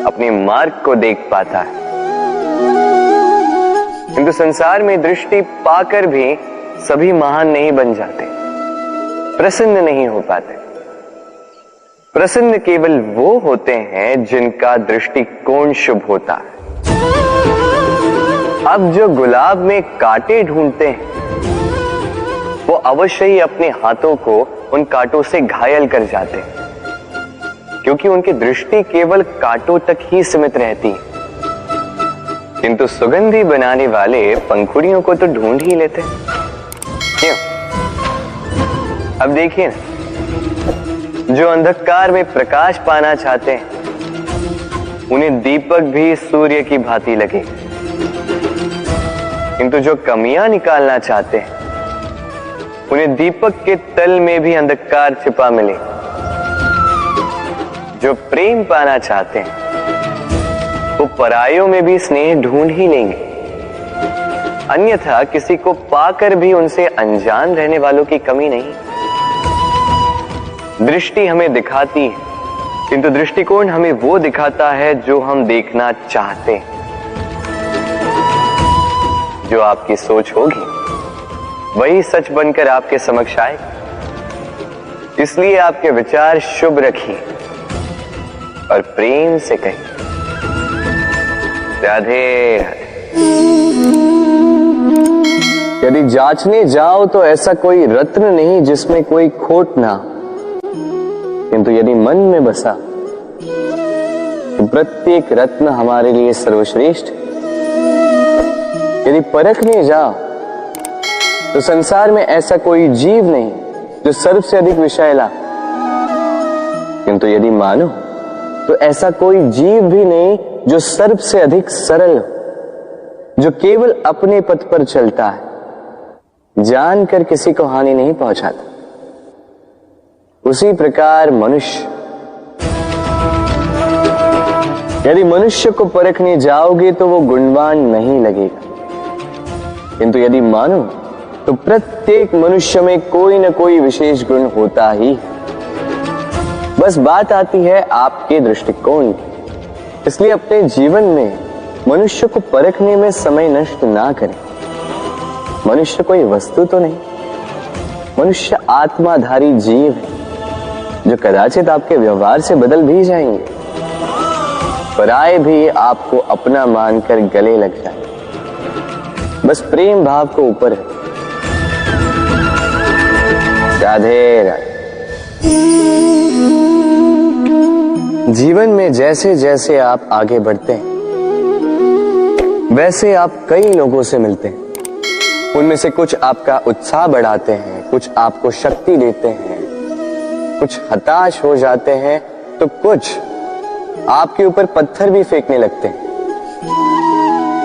अपने मार्ग को देख पाता है। किंतु संसार में दृष्टि पाकर भी सभी महान नहीं बन जाते, प्रसन्न नहीं हो पाते। प्रसन्न केवल वो होते हैं जिनका दृष्टिकोण शुभ होता है। अब जो गुलाब में कांटे ढूंढते हैं, वो अवश्य ही अपने हाथों को उन कांटों से घायल कर जाते हैं, क्योंकि उनकी दृष्टि केवल कांटों तक ही सीमित रहती है। किंतु सुगंधी बनाने वाले पंखुड़ियों को तो ढूंढ ही लेते हैं। क्यों? अब देखिए, जो अंधकार में प्रकाश पाना चाहते हैं, उन्हें दीपक भी सूर्य की भांति लगे। किंतु जो कमियां निकालना चाहते हैं, उन्हें दीपक के तल में भी अंधकार छिपा मिले। जो प्रेम पाना चाहते हैं, वो परायों में भी स्नेह ढूंढ ही लेंगे। अन्यथा किसी को पाकर भी उनसे अनजान रहने वालों की कमी नहीं। दृष्टि हमें दिखाती है, किंतु दृष्टिकोण हमें वो दिखाता है जो हम देखना चाहते हैं। जो आपकी सोच होगी वही सच बनकर आपके समक्ष आएगा। इसलिए आपके विचार शुभ रखिए और प्रेम से कहिए। राधे राधे। यदि जांचने जाओ तो ऐसा कोई रत्न नहीं जिसमें कोई खोट ना, किंतु यदि मन में बसा तो प्रत्येक रत्न हमारे लिए सर्वश्रेष्ठ। यदि परखने जाओ तो संसार में ऐसा कोई जीव नहीं जो सर्व से अधिक विषैला, किंतु यदि मानो तो ऐसा कोई जीव भी नहीं जो सर्व से अधिक सरल, जो केवल अपने पथ पर चलता है, जानकर किसी को हानि नहीं पहुंचाता। उसी प्रकार मनुष्य, यदि मनुष्य को परखने जाओगे तो वो गुणवान नहीं लगेगा, किंतु यदि मानो तो प्रत्येक मनुष्य में कोई न कोई विशेष गुण होता ही। बस बात आती है आपके दृष्टिकोण की। इसलिए अपने जीवन में मनुष्य को परखने में समय नष्ट ना करें। मनुष्य कोई वस्तु तो नहीं, मनुष्य आत्माधारी जीव है। जो कदाचित आपके व्यवहार से बदल भी जाएंगे, पराये भी आपको अपना मानकर गले लग जाए। बस प्रेम भाव को ऊपर रखें। राधे राधे। जीवन में जैसे जैसे आप आगे बढ़ते हैं, वैसे आप कई लोगों से मिलते हैं। उनमें से कुछ आपका उत्साह बढ़ाते हैं, कुछ आपको शक्ति देते हैं, कुछ हताश हो जाते हैं, तो कुछ आपके ऊपर पत्थर भी फेंकने लगते हैं।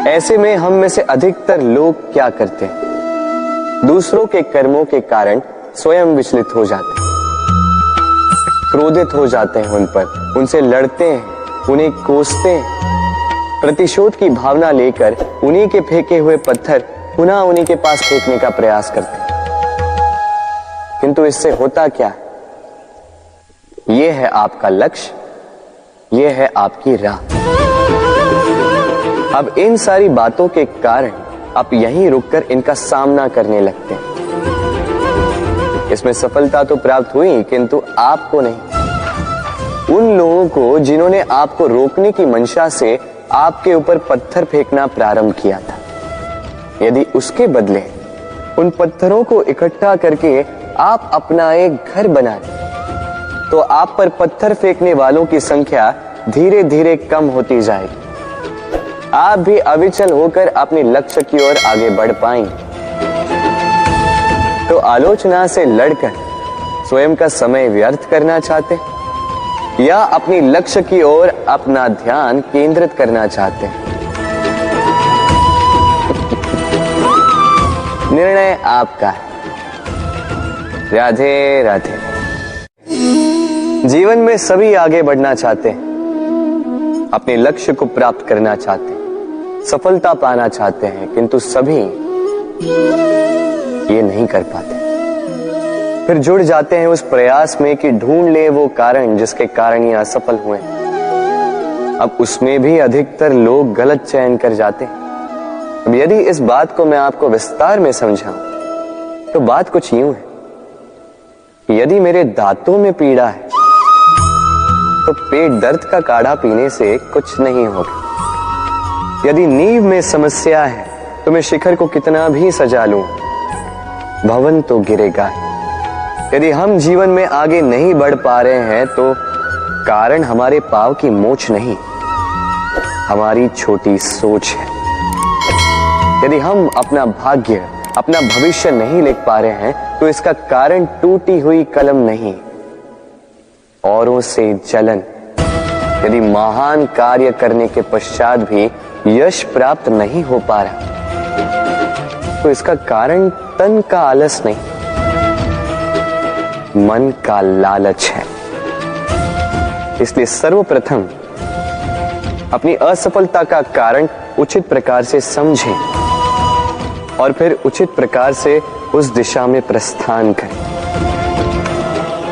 ऐसे में हम में से अधिकतर लोग क्या करते हैं? दूसरों के कर्मों के कारण स्वयं विचलित हो जाते हैं, क्रोधित हो जाते हैं उन पर, उनसे लड़ते हैं, उन्हें कोसते हैं, प्रतिशोध की भावना लेकर उन्हीं के फेंके हुए पत्थर पुनः उन्हीं के पास फेंकने का प्रयास करते हैं। किंतु इससे होता क्या है? यह है आपका लक्ष्य, यह है आपकी राह। अब इन सारी बातों के कारण आप यहीं रुककर इनका सामना करने लगते हैं। इसमें सफलता तो प्राप्त हुई, किंतु आपको नहीं, उन लोगों को जिन्होंने आपको रोकने की मंशा से आपके ऊपर पत्थर फेंकना प्रारंभ किया था। यदि उसके बदले उन पत्थरों को इकट्ठा करके आप अपना एक घर बना लें, तो आप पर पत्थर फेंकने वालों की संख्या धीरे धीरे कम होती जाएगी। आप भी अविचल होकर अपने लक्ष्य की ओर आगे बढ़ पाएंगे। तो आलोचना से लड़कर स्वयं का समय व्यर्थ करना चाहते हैं, या अपनी लक्ष्य की ओर अपना ध्यान केंद्रित करना चाहते हैं? निर्णय आपका है। राधे राधे। जीवन में सभी आगे बढ़ना चाहते हैं, अपने लक्ष्य को प्राप्त करना चाहते हैं, सफलता पाना चाहते हैं, किंतु सभी ये नहीं कर पाते। फिर जुड़ जाते हैं उस प्रयास में कि ढूंढ ले वो कारण जिसके कारण ये असफल हुए। अब उसमें भी अधिकतर लोग गलत चयन कर जाते हैं। अब यदि इस बात को मैं आपको विस्तार में समझाऊं तो बात कुछ यूं है कि यदि मेरे दांतों में पीड़ा है तो पेट दर्द का काढ़ा पीने से कुछ नहीं होगा। यदि नींव में समस्या है तो मैं शिखर को कितना भी सजा लूं, भवन तो गिरेगा। यदि हम जीवन में आगे नहीं बढ़ पा रहे हैं तो कारण हमारे पांव की मोच नहीं, हमारी छोटी सोच है। यदि हम अपना भाग्य, अपना भविष्य नहीं लिख पा रहे हैं तो इसका कारण टूटी हुई कलम नहीं, औरों से जलन। यदि महान कार्य करने के पश्चात भी यश प्राप्त नहीं हो पा रहा तो इसका कारण तन का आलस नहीं, मन का लालच है। इसलिए सर्वप्रथम अपनी असफलता का कारण उचित प्रकार से समझें और फिर उचित प्रकार से उस दिशा में प्रस्थान करें।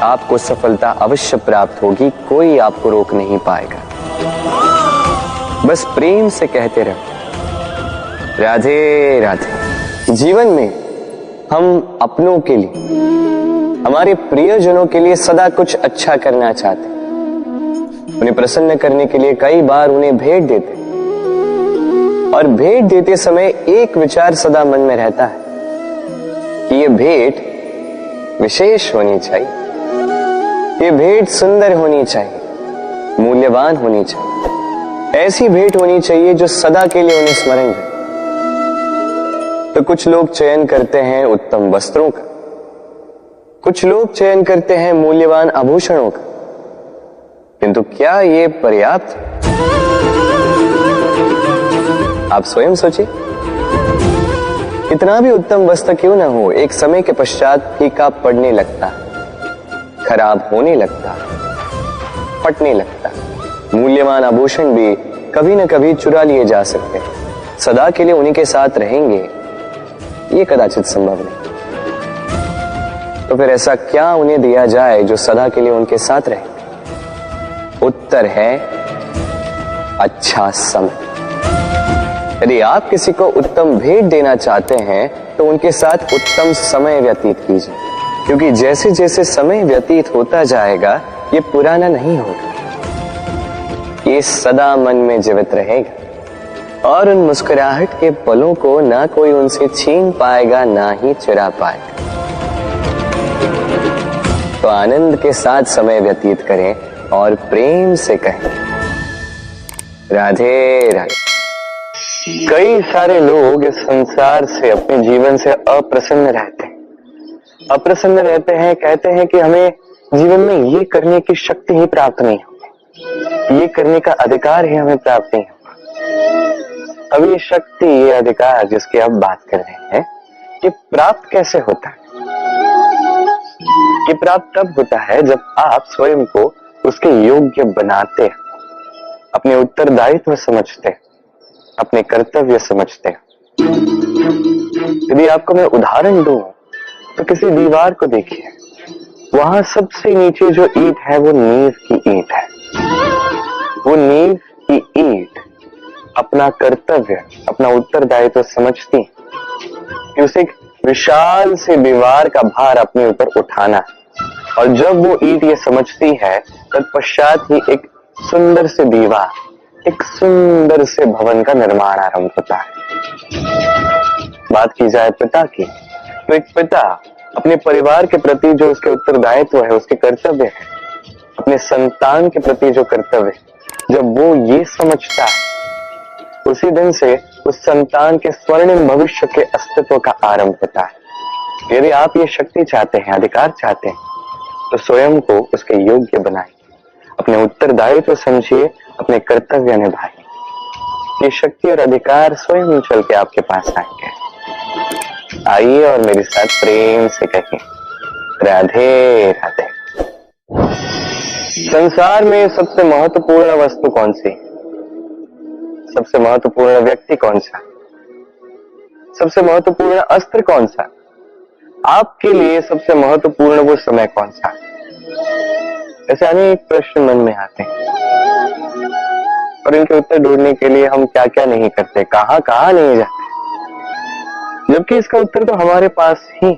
आपको सफलता अवश्य प्राप्त होगी, कोई आपको रोक नहीं पाएगा। बस प्रेम से कहते रहो राधे राधे। जीवन में हम अपनों के लिए, हमारे प्रियजनों के लिए सदा कुछ अच्छा करना चाहते हैं। उन्हें प्रसन्न करने के लिए कई बार उन्हें भेंट देते हैं, और भेंट देते समय एक विचार सदा मन में रहता है कि ये भेंट विशेष होनी चाहिए, ये भेंट सुंदर होनी चाहिए, मूल्यवान होनी चाहिए, ऐसी भेंट होनी चाहिए जो सदा के लिए उन्हें स्मरण रहे। तो कुछ लोग चयन करते हैं उत्तम वस्त्रों का, कुछ लोग चयन करते हैं मूल्यवान आभूषणों का, किंतु क्या ये पर्याप्त? आप स्वयं सोचिए, कितना भी उत्तम वस्त्र क्यों ना हो, एक समय के पश्चात फीका पड़ने लगता, खराब होने लगता, फटने लगता। मूल्यवान आभूषण भी कभी न कभी चुरा लिए जा सकते हैं, सदा के लिए उन्हीं के साथ रहेंगे ये कदाचित संभव नहीं। तो फिर ऐसा क्या उन्हें दिया जाए जो सदा के लिए उनके साथ रहे? उत्तर है अच्छा समय। यदि आप किसी को उत्तम भेंट देना चाहते हैं तो उनके साथ उत्तम समय व्यतीत कीजिए। क्योंकि जैसे जैसे समय व्यतीत होता जाएगा ये पुराना नहीं होगा, ये सदा मन में जीवित रहेगा और उन मुस्कुराहट के पलों को ना कोई उनसे छीन पाएगा ना ही चुरा पाएगा। तो आनंद के साथ समय व्यतीत करें और प्रेम से कहें राधे राधे। कई सारे लोग इस संसार से, अपने जीवन से अप्रसन्न रहते हैं, कहते हैं कि हमें जीवन में ये करने की शक्ति ही प्राप्त नहीं होगी, ये करने का अधिकार ही हमें प्राप्त नहीं होगा। अब ये शक्ति, ये अधिकार जिसकी आप बात कर रहे हैं, ये प्राप्त कैसे होता है? ये प्राप्त तब होता है जब आप स्वयं को उसके योग्य बनाते हैं, अपने उत्तरदायित्व समझते हैं, अपने कर्तव्य समझते हैं। यदि आपको मैं उदाहरण दूं तो किसी दीवार को देखिए, वहां सबसे नीचे जो ईंट है वो नींव की ईंट है। वो नींव की ईंट अपना कर्तव्य, अपना उत्तरदायित्व समझती कि उसे एक विशाल से दीवार का भार अपने ऊपर उठाना है। और जब वो ईंट ये समझती है तत्पश्चात ही एक सुंदर से दीवार, एक सुंदर से भवन का निर्माण आरंभ होता है। बात की जाए पिता की, तो एक पिता अपने परिवार के प्रति जो उसके उत्तरदायित्व है, उसके कर्तव्य है, अपने संतान के प्रति जो कर्तव्य है, जब वो ये समझता है, उसी दिन से उस संतान के स्वर्णिम भविष्य के अस्तित्व का आरंभ होता है। यदि आप ये शक्ति चाहते हैं, अधिकार चाहते हैं, तो स्वयं को उसके योग्य बनाइए, अपने उत्तरदायित्व समझिए, अपने कर्तव्य निभाइए। ये शक्ति और अधिकार स्वयं चल के आपके पास आएंगे। आइए और मेरे साथ प्रेम से कहिए राधे राधे। संसार में सबसे महत्वपूर्ण वस्तु कौन सी? सबसे महत्वपूर्ण व्यक्ति कौन सा? सबसे महत्वपूर्ण अस्त्र कौन सा? आपके लिए सबसे महत्वपूर्ण वो समय कौन सा? ऐसे अनेक प्रश्न मन में आते हैं और इनके उत्तर ढूंढने के लिए हम क्या क्या नहीं करते, कहां कहां नहीं जाते, जबकि इसका उत्तर तो हमारे पास ही,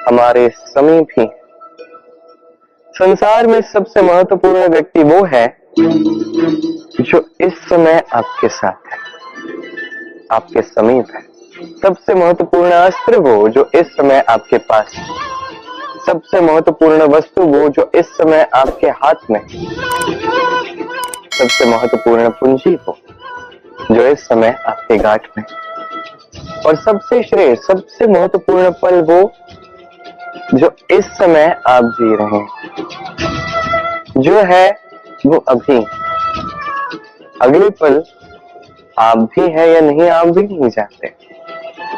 हमारे समीप ही। संसार में सबसे महत्वपूर्ण व्यक्ति वो है जो इस समय आपके साथ है, आपके समीप है। सबसे महत्वपूर्ण अस्त्र वो जो इस समय आपके पास है। सबसे महत्वपूर्ण वस्तु वो जो इस समय आपके हाथ में है। सबसे महत्वपूर्ण पूंजी वो जो इस समय आपके गांठ में। और सबसे श्रेष्ठ, सबसे महत्वपूर्ण पल वो जो इस समय आप जी रहे हैं, जो है वो अभी। अगले पल आप भी है या नहीं, आप भी नहीं जानते।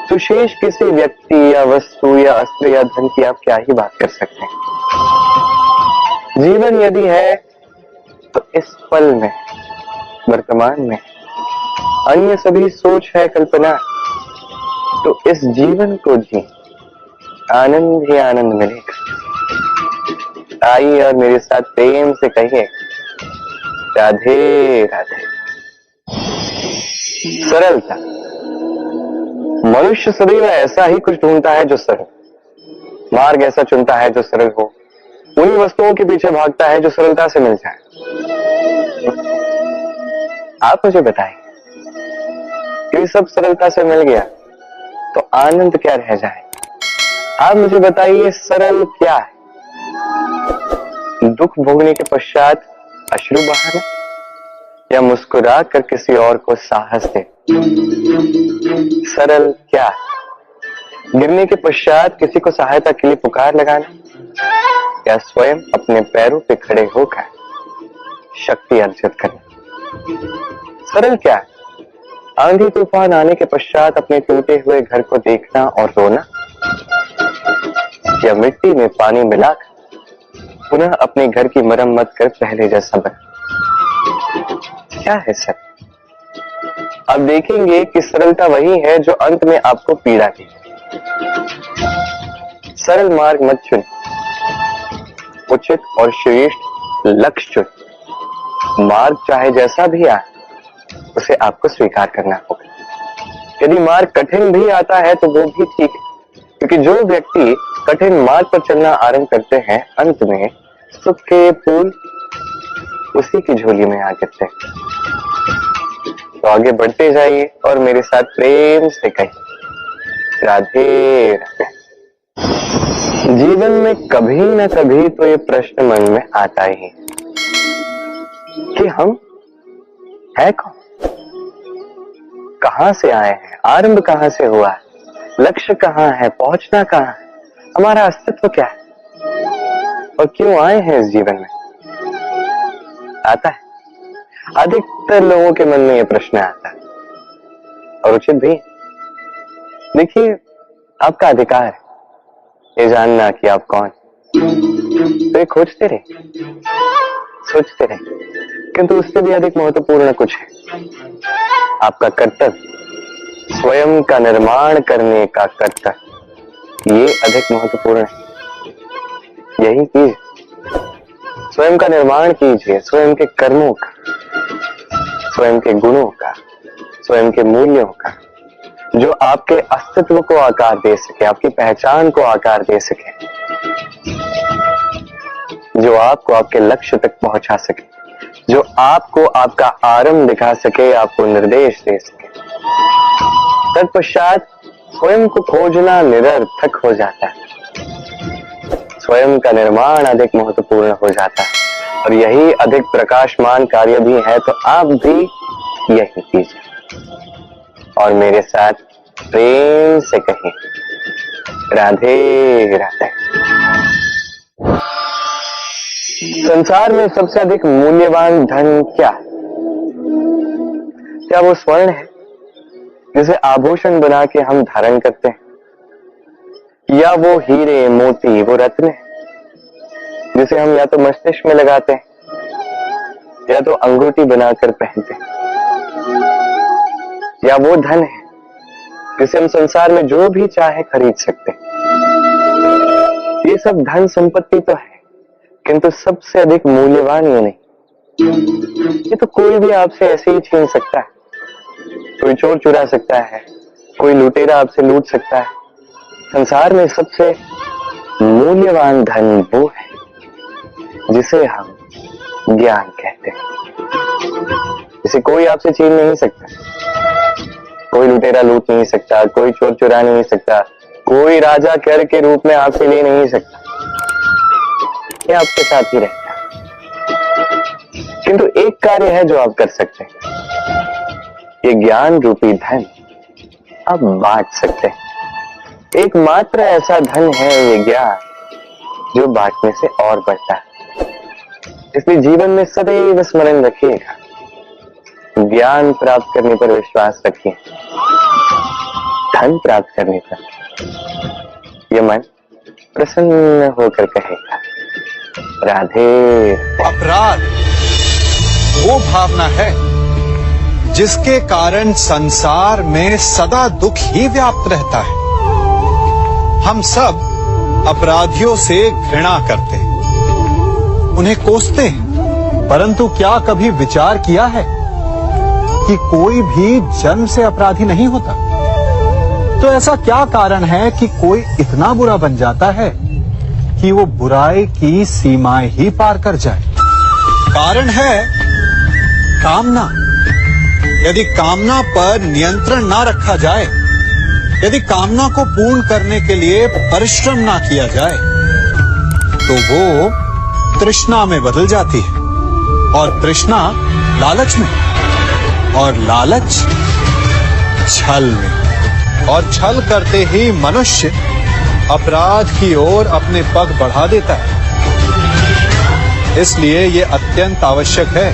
तो शेष किसी व्यक्ति या वस्तु या अस्त्र या धन की आप क्या ही बात कर सकते हैं। जीवन यदि है तो इस पल में, वर्तमान में। अन्य सभी सोच है, कल्पना। तो इस जीवन को जी, आनंद ही आनंद मिलेगा। आइए और मेरे साथ प्रेम से कहिए राधे राधे। सरलता। मनुष्य सदैव ऐसा ही कुछ ढूंढता है जो सरल, मार्ग ऐसा चुनता है जो सरल हो, उन्हीं वस्तुओं के पीछे भागता है जो सरलता से मिल जाए। आप मुझे बताएं, ये सब सरलता से मिल गया तो आनंद क्या रह जाए? आप मुझे बताइए, सरल क्या है? दुख भोगने के पश्चात अश्रु बहाना, या मुस्कुरा कर किसी और को साहस दे? सरल क्या है? गिरने के पश्चात किसी को सहायता के लिए पुकार लगाना, या स्वयं अपने पैरों पे खड़े होकर शक्ति अर्जित करना? सरल क्या है? आंधी तूफान आने के पश्चात अपने टूटे हुए घर को देखना और रोना, या मिट्टी में पानी मिलाकर पुनः अपने घर की मरम्मत कर पहले जैसा बना? क्या है सर? आप देखेंगे कि सरलता वही है जो अंत में आपको पीड़ा दी। सरल मार्ग मत चुन, उचित और श्रेष्ठ लक्ष्य चुन। मार्ग चाहे जैसा भी आए उसे आपको स्वीकार करना होगा। यदि मार्ग कठिन भी आता है तो वो भी ठीक है, क्योंकि जो व्यक्ति कठिन मार्ग पर चलना आरंभ करते हैं, अंत में सुख के फूल उसी की झोली में आ गिरते हैं। तो आगे बढ़ते जाइए और मेरे साथ प्रेम से कहिए राधे राधे। जीवन में कभी न कभी तो ये प्रश्न मन में आता ही है कि हम है कौन, कहां से आए हैं, आरंभ कहां से हुआ है, लक्ष्य कहां है, पहुंचना कहां है, हमारा अस्तित्व क्या है और क्यों आए हैं इस जीवन में। आता है, अधिकतर लोगों के मन में यह प्रश्न आता है और उचित भी। देखिए, आपका अधिकार है ये जानना कि आप कौन, तो ये खोजते रहे, सोचते रहे, किंतु उससे भी अधिक महत्वपूर्ण कुछ है। आपका कर्तव्य स्वयं का निर्माण करने का कर्तव्य, ये अधिक महत्वपूर्ण है। यही कीजिए, स्वयं का निर्माण कीजिए, स्वयं के कर्मों का, स्वयं के गुणों का, स्वयं के मूल्यों का, जो आपके अस्तित्व को आकार दे सके, आपकी पहचान को आकार दे सके, जो आपको आपके लक्ष्य तक पहुंचा सके, जो आपको आपका आरंभ दिखा सके, आपको निर्देश दे सके। तत्पश्चात स्वयं को खोजना निरर्थक हो जाता है, स्वयं का निर्माण अधिक महत्वपूर्ण हो जाता है और यही अधिक प्रकाशमान कार्य भी है। तो आप भी यही कीजिए और मेरे साथ प्रेम से कहिए राधे राधे। संसार में सबसे अधिक मूल्यवान धन क्या है? क्या वो स्वर्ण है जिसे आभूषण बना के हम धारण करते हैं, या वो हीरे मोती, वो रत्न है जिसे हम या तो मस्तिष्क में लगाते हैं या तो अंगूठी बनाकर पहनते हैं, या वो धन है जिसे हम संसार में जो भी चाहे खरीद सकते हैं। ये सब धन संपत्ति तो है, किंतु सबसे अधिक मूल्यवान ये नहीं। ये तो कोई भी आपसे ऐसे ही छीन सकता है, कोई चोर चुरा सकता है, कोई लुटेरा आपसे लूट सकता है। संसार में सबसे मूल्यवान धन वो है जिसे हम ज्ञान कहते हैं, जिसे कोई आपसे छीन नहीं सकता, कोई लुटेरा लूट नहीं सकता, कोई चोर चुरा नहीं सकता, कोई राजा कर के रूप में आपसे ले नहीं सकता, ये आपके साथ ही रहता है। किंतु एक कार्य है जो आप कर सकते हैं, ये ज्ञान रूपी धन आप बांट सकते हैं। एकमात्र ऐसा धन है ये ज्ञान जो बांटने से और बढ़ता है। इसलिए जीवन में सदैव स्मरण रखिएगा, ज्ञान प्राप्त करने पर विश्वास रखिए, धन प्राप्त करने पर यह मन प्रसन्न होकर कहेगा राधे। अपराध वो भावना है जिसके कारण संसार में सदा दुख ही व्याप्त रहता है। हम सब अपराधियों से घृणा करते हैं, उन्हें कोसते हैं, परंतु क्या कभी विचार किया है कि कोई भी जन्म से अपराधी नहीं होता? तो ऐसा क्या कारण है कि कोई इतना बुरा बन जाता है कि वो बुराई की सीमाएं ही पार कर जाए? कारण है कामना। यदि कामना पर नियंत्रण ना रखा जाए, यदि कामना को पूर्ण करने के लिए परिश्रम ना किया जाए, तो वो तृष्णा में बदल जाती है, और तृष्णा लालच में, और लालच छल में, और छल करते ही मनुष्य अपराध की ओर अपने पग बढ़ा देता है। इसलिए ये अत्यंत आवश्यक है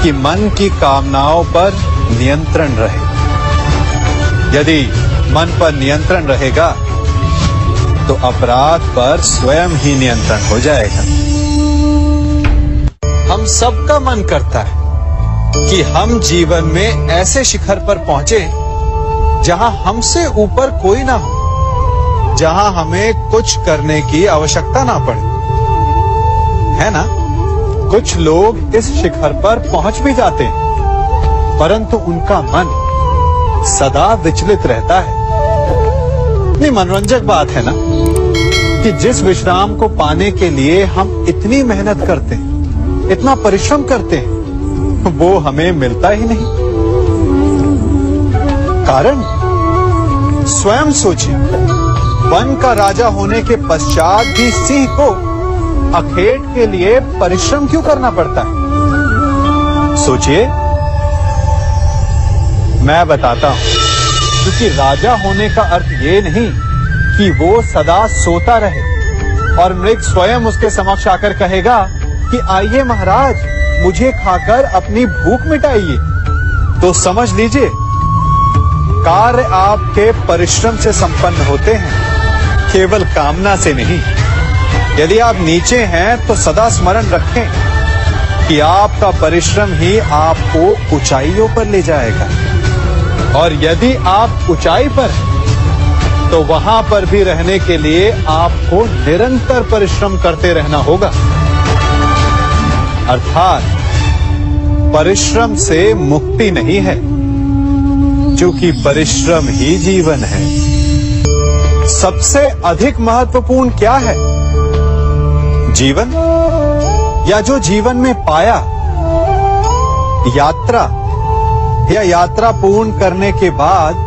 कि मन की कामनाओं पर नियंत्रण रहे। यदि मन पर नियंत्रण रहेगा तो अपराध पर स्वयं ही नियंत्रण हो जाएगा। हम सबका मन करता है कि हम जीवन में ऐसे शिखर पर पहुंचे जहां हमसे ऊपर कोई ना हो, जहां हमें कुछ करने की आवश्यकता ना पड़े, है ना? कुछ लोग इस शिखर पर पहुंच भी जाते हैं, परंतु उनका मन सदा विचलित रहता है। इतनी मनोरंजक बात है ना कि जिस विश्राम को पाने के लिए हम इतनी मेहनत करते हैं, इतना परिश्रम करते हैं, वो हमें मिलता ही नहीं। कारण स्वयं सोचिए, वन का राजा होने के पश्चात भी सिंह को अखेट के लिए परिश्रम क्यों करना पड़ता है? सोचिए, मैं बताता हूं। क्योंकि राजा होने का अर्थ ये नहीं कि वो सदा सोता रहे और मृग स्वयं उसके समक्ष आकर कहेगा कि आइए महाराज, मुझे खाकर अपनी भूख मिटाइए। तो समझ लीजिए, कार्य आपके परिश्रम से संपन्न होते हैं, केवल कामना से नहीं। यदि आप नीचे हैं तो सदा स्मरण रखें कि आपका परिश्रम ही आपको ऊंचाइयों पर ले जाएगा, और यदि आप ऊंचाई पर हैं तो वहां पर भी रहने के लिए आपको निरंतर परिश्रम करते रहना होगा। अर्थात परिश्रम से मुक्ति नहीं है, क्योंकि परिश्रम ही जीवन है। सबसे अधिक महत्वपूर्ण क्या है? जीवन, या जो जीवन में पाया, यात्रा, या यात्रा पूर्ण करने के बाद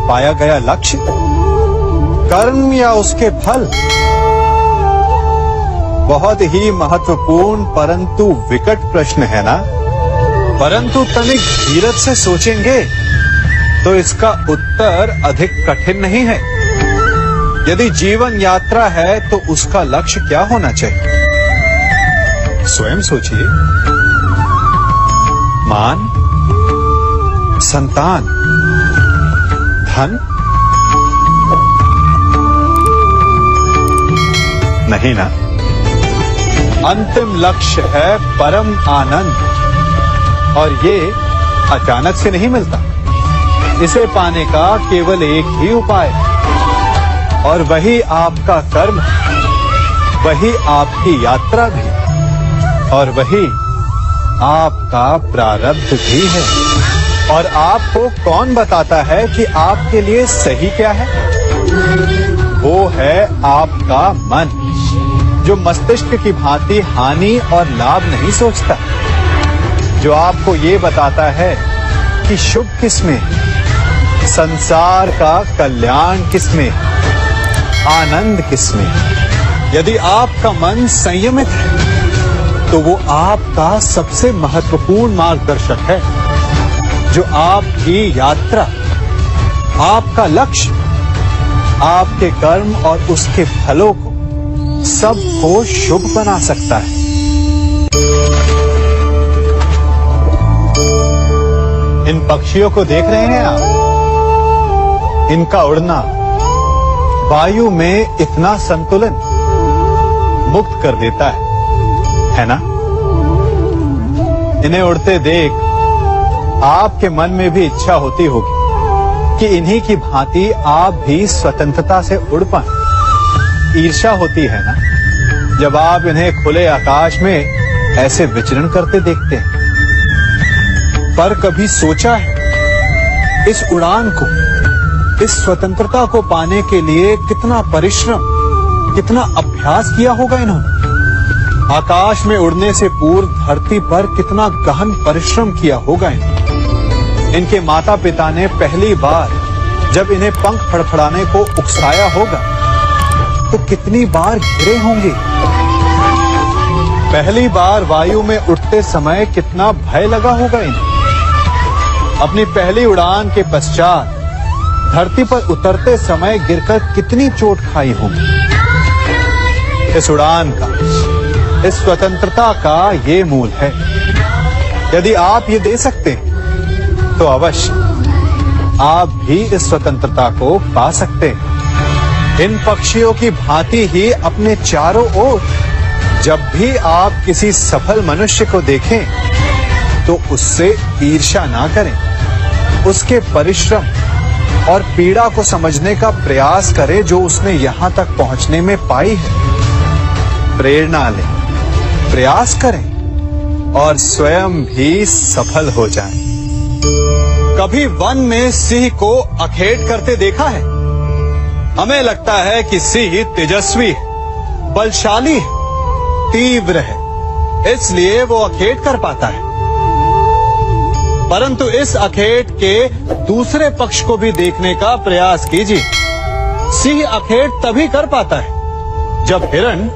पाया गया लक्ष्य, कर्म या उसके फल? बहुत ही महत्वपूर्ण परंतु विकट प्रश्न है ना? परंतु तनिक धीरज से सोचेंगे तो इसका उत्तर अधिक कठिन नहीं है। यदि जीवन यात्रा है तो उसका लक्ष्य क्या होना चाहिए? स्वयं सोचिए। मान, संतान, धन? नहीं ना। अंतिम लक्ष्य है परम आनंद, और ये अचानक से नहीं मिलता। इसे पाने का केवल एक ही उपाय है, और वही आपका कर्म है, वही आपकी यात्रा भी, और वही आपका प्रारब्ध भी है। और आपको कौन बताता है कि आपके लिए सही क्या है? वो है आपका मन, जो मस्तिष्क की भांति हानि और लाभ नहीं सोचता, जो आपको ये बताता है कि शुभ किसमें है, संसार का कल्याण किसमें है, आनंद किसमें है। यदि आपका मन संयमित है तो वो आपका सबसे महत्वपूर्ण मार्गदर्शक है, जो आपकी यात्रा, आपका लक्ष्य, आपके कर्म और उसके फलों को सबको शुभ बना सकता है। इन पक्षियों को देख रहे हैं आप? इनका उड़ना वायु में इतना संतुलन मुक्त कर देता है ना? इन्हें उड़ते देख आपके मन में भी इच्छा होती होगी कि इन्हीं की भांति आप भी स्वतंत्रता से उड़ पाएं। ईर्ष्या होती है ना, जब आप इन्हें खुले आकाश में ऐसे विचरण करते देखते हैं। पर कभी सोचा है, इस उड़ान को, इस स्वतंत्रता को पाने के लिए कितना परिश्रम, कितना अभ्यास किया होगा इन्होंने? आकाश में उड़ने से पूर्व धरती पर कितना गहन परिश्रम किया होगा इन्होंने? इनके माता पिता ने पहली बार जब इन्हें पंख फड़फड़ाने को उकसाया होगा तो कितनी बार घिरे होंगे? पहली बार वायु में उड़ते समय कितना भय लगा होगा इन्हें? अपनी पहली उड़ान के पश्चात धरती पर उतरते समय गिरकर कितनी चोट खाई होगी? इस उड़ान का, इस स्वतंत्रता का ये मूल है। यदि आप ये दे सकते हैं तो अवश्य आप भी इस स्वतंत्रता को पा सकते हैं। इन पक्षियों की भांति ही अपने चारों ओर जब भी आप किसी सफल मनुष्य को देखें तो उससे ईर्ष्या ना करें, उसके परिश्रम और पीड़ा को समझने का प्रयास करें जो उसने यहां तक पहुंचने में पाई है। प्रेरणा लें, प्रयास करें और स्वयं भी सफल हो जाएं। कभी वन में सिंह को अखेट करते देखा है? हमें लगता है कि सिंह तेजस्वी है, बलशाली है, तीव्र है, इसलिए वो अखेट कर पाता है। परंतु इस अखेट के दूसरे पक्ष को भी देखने का प्रयास कीजिए। सिंह अखेट तभी कर पाता है जब हिरण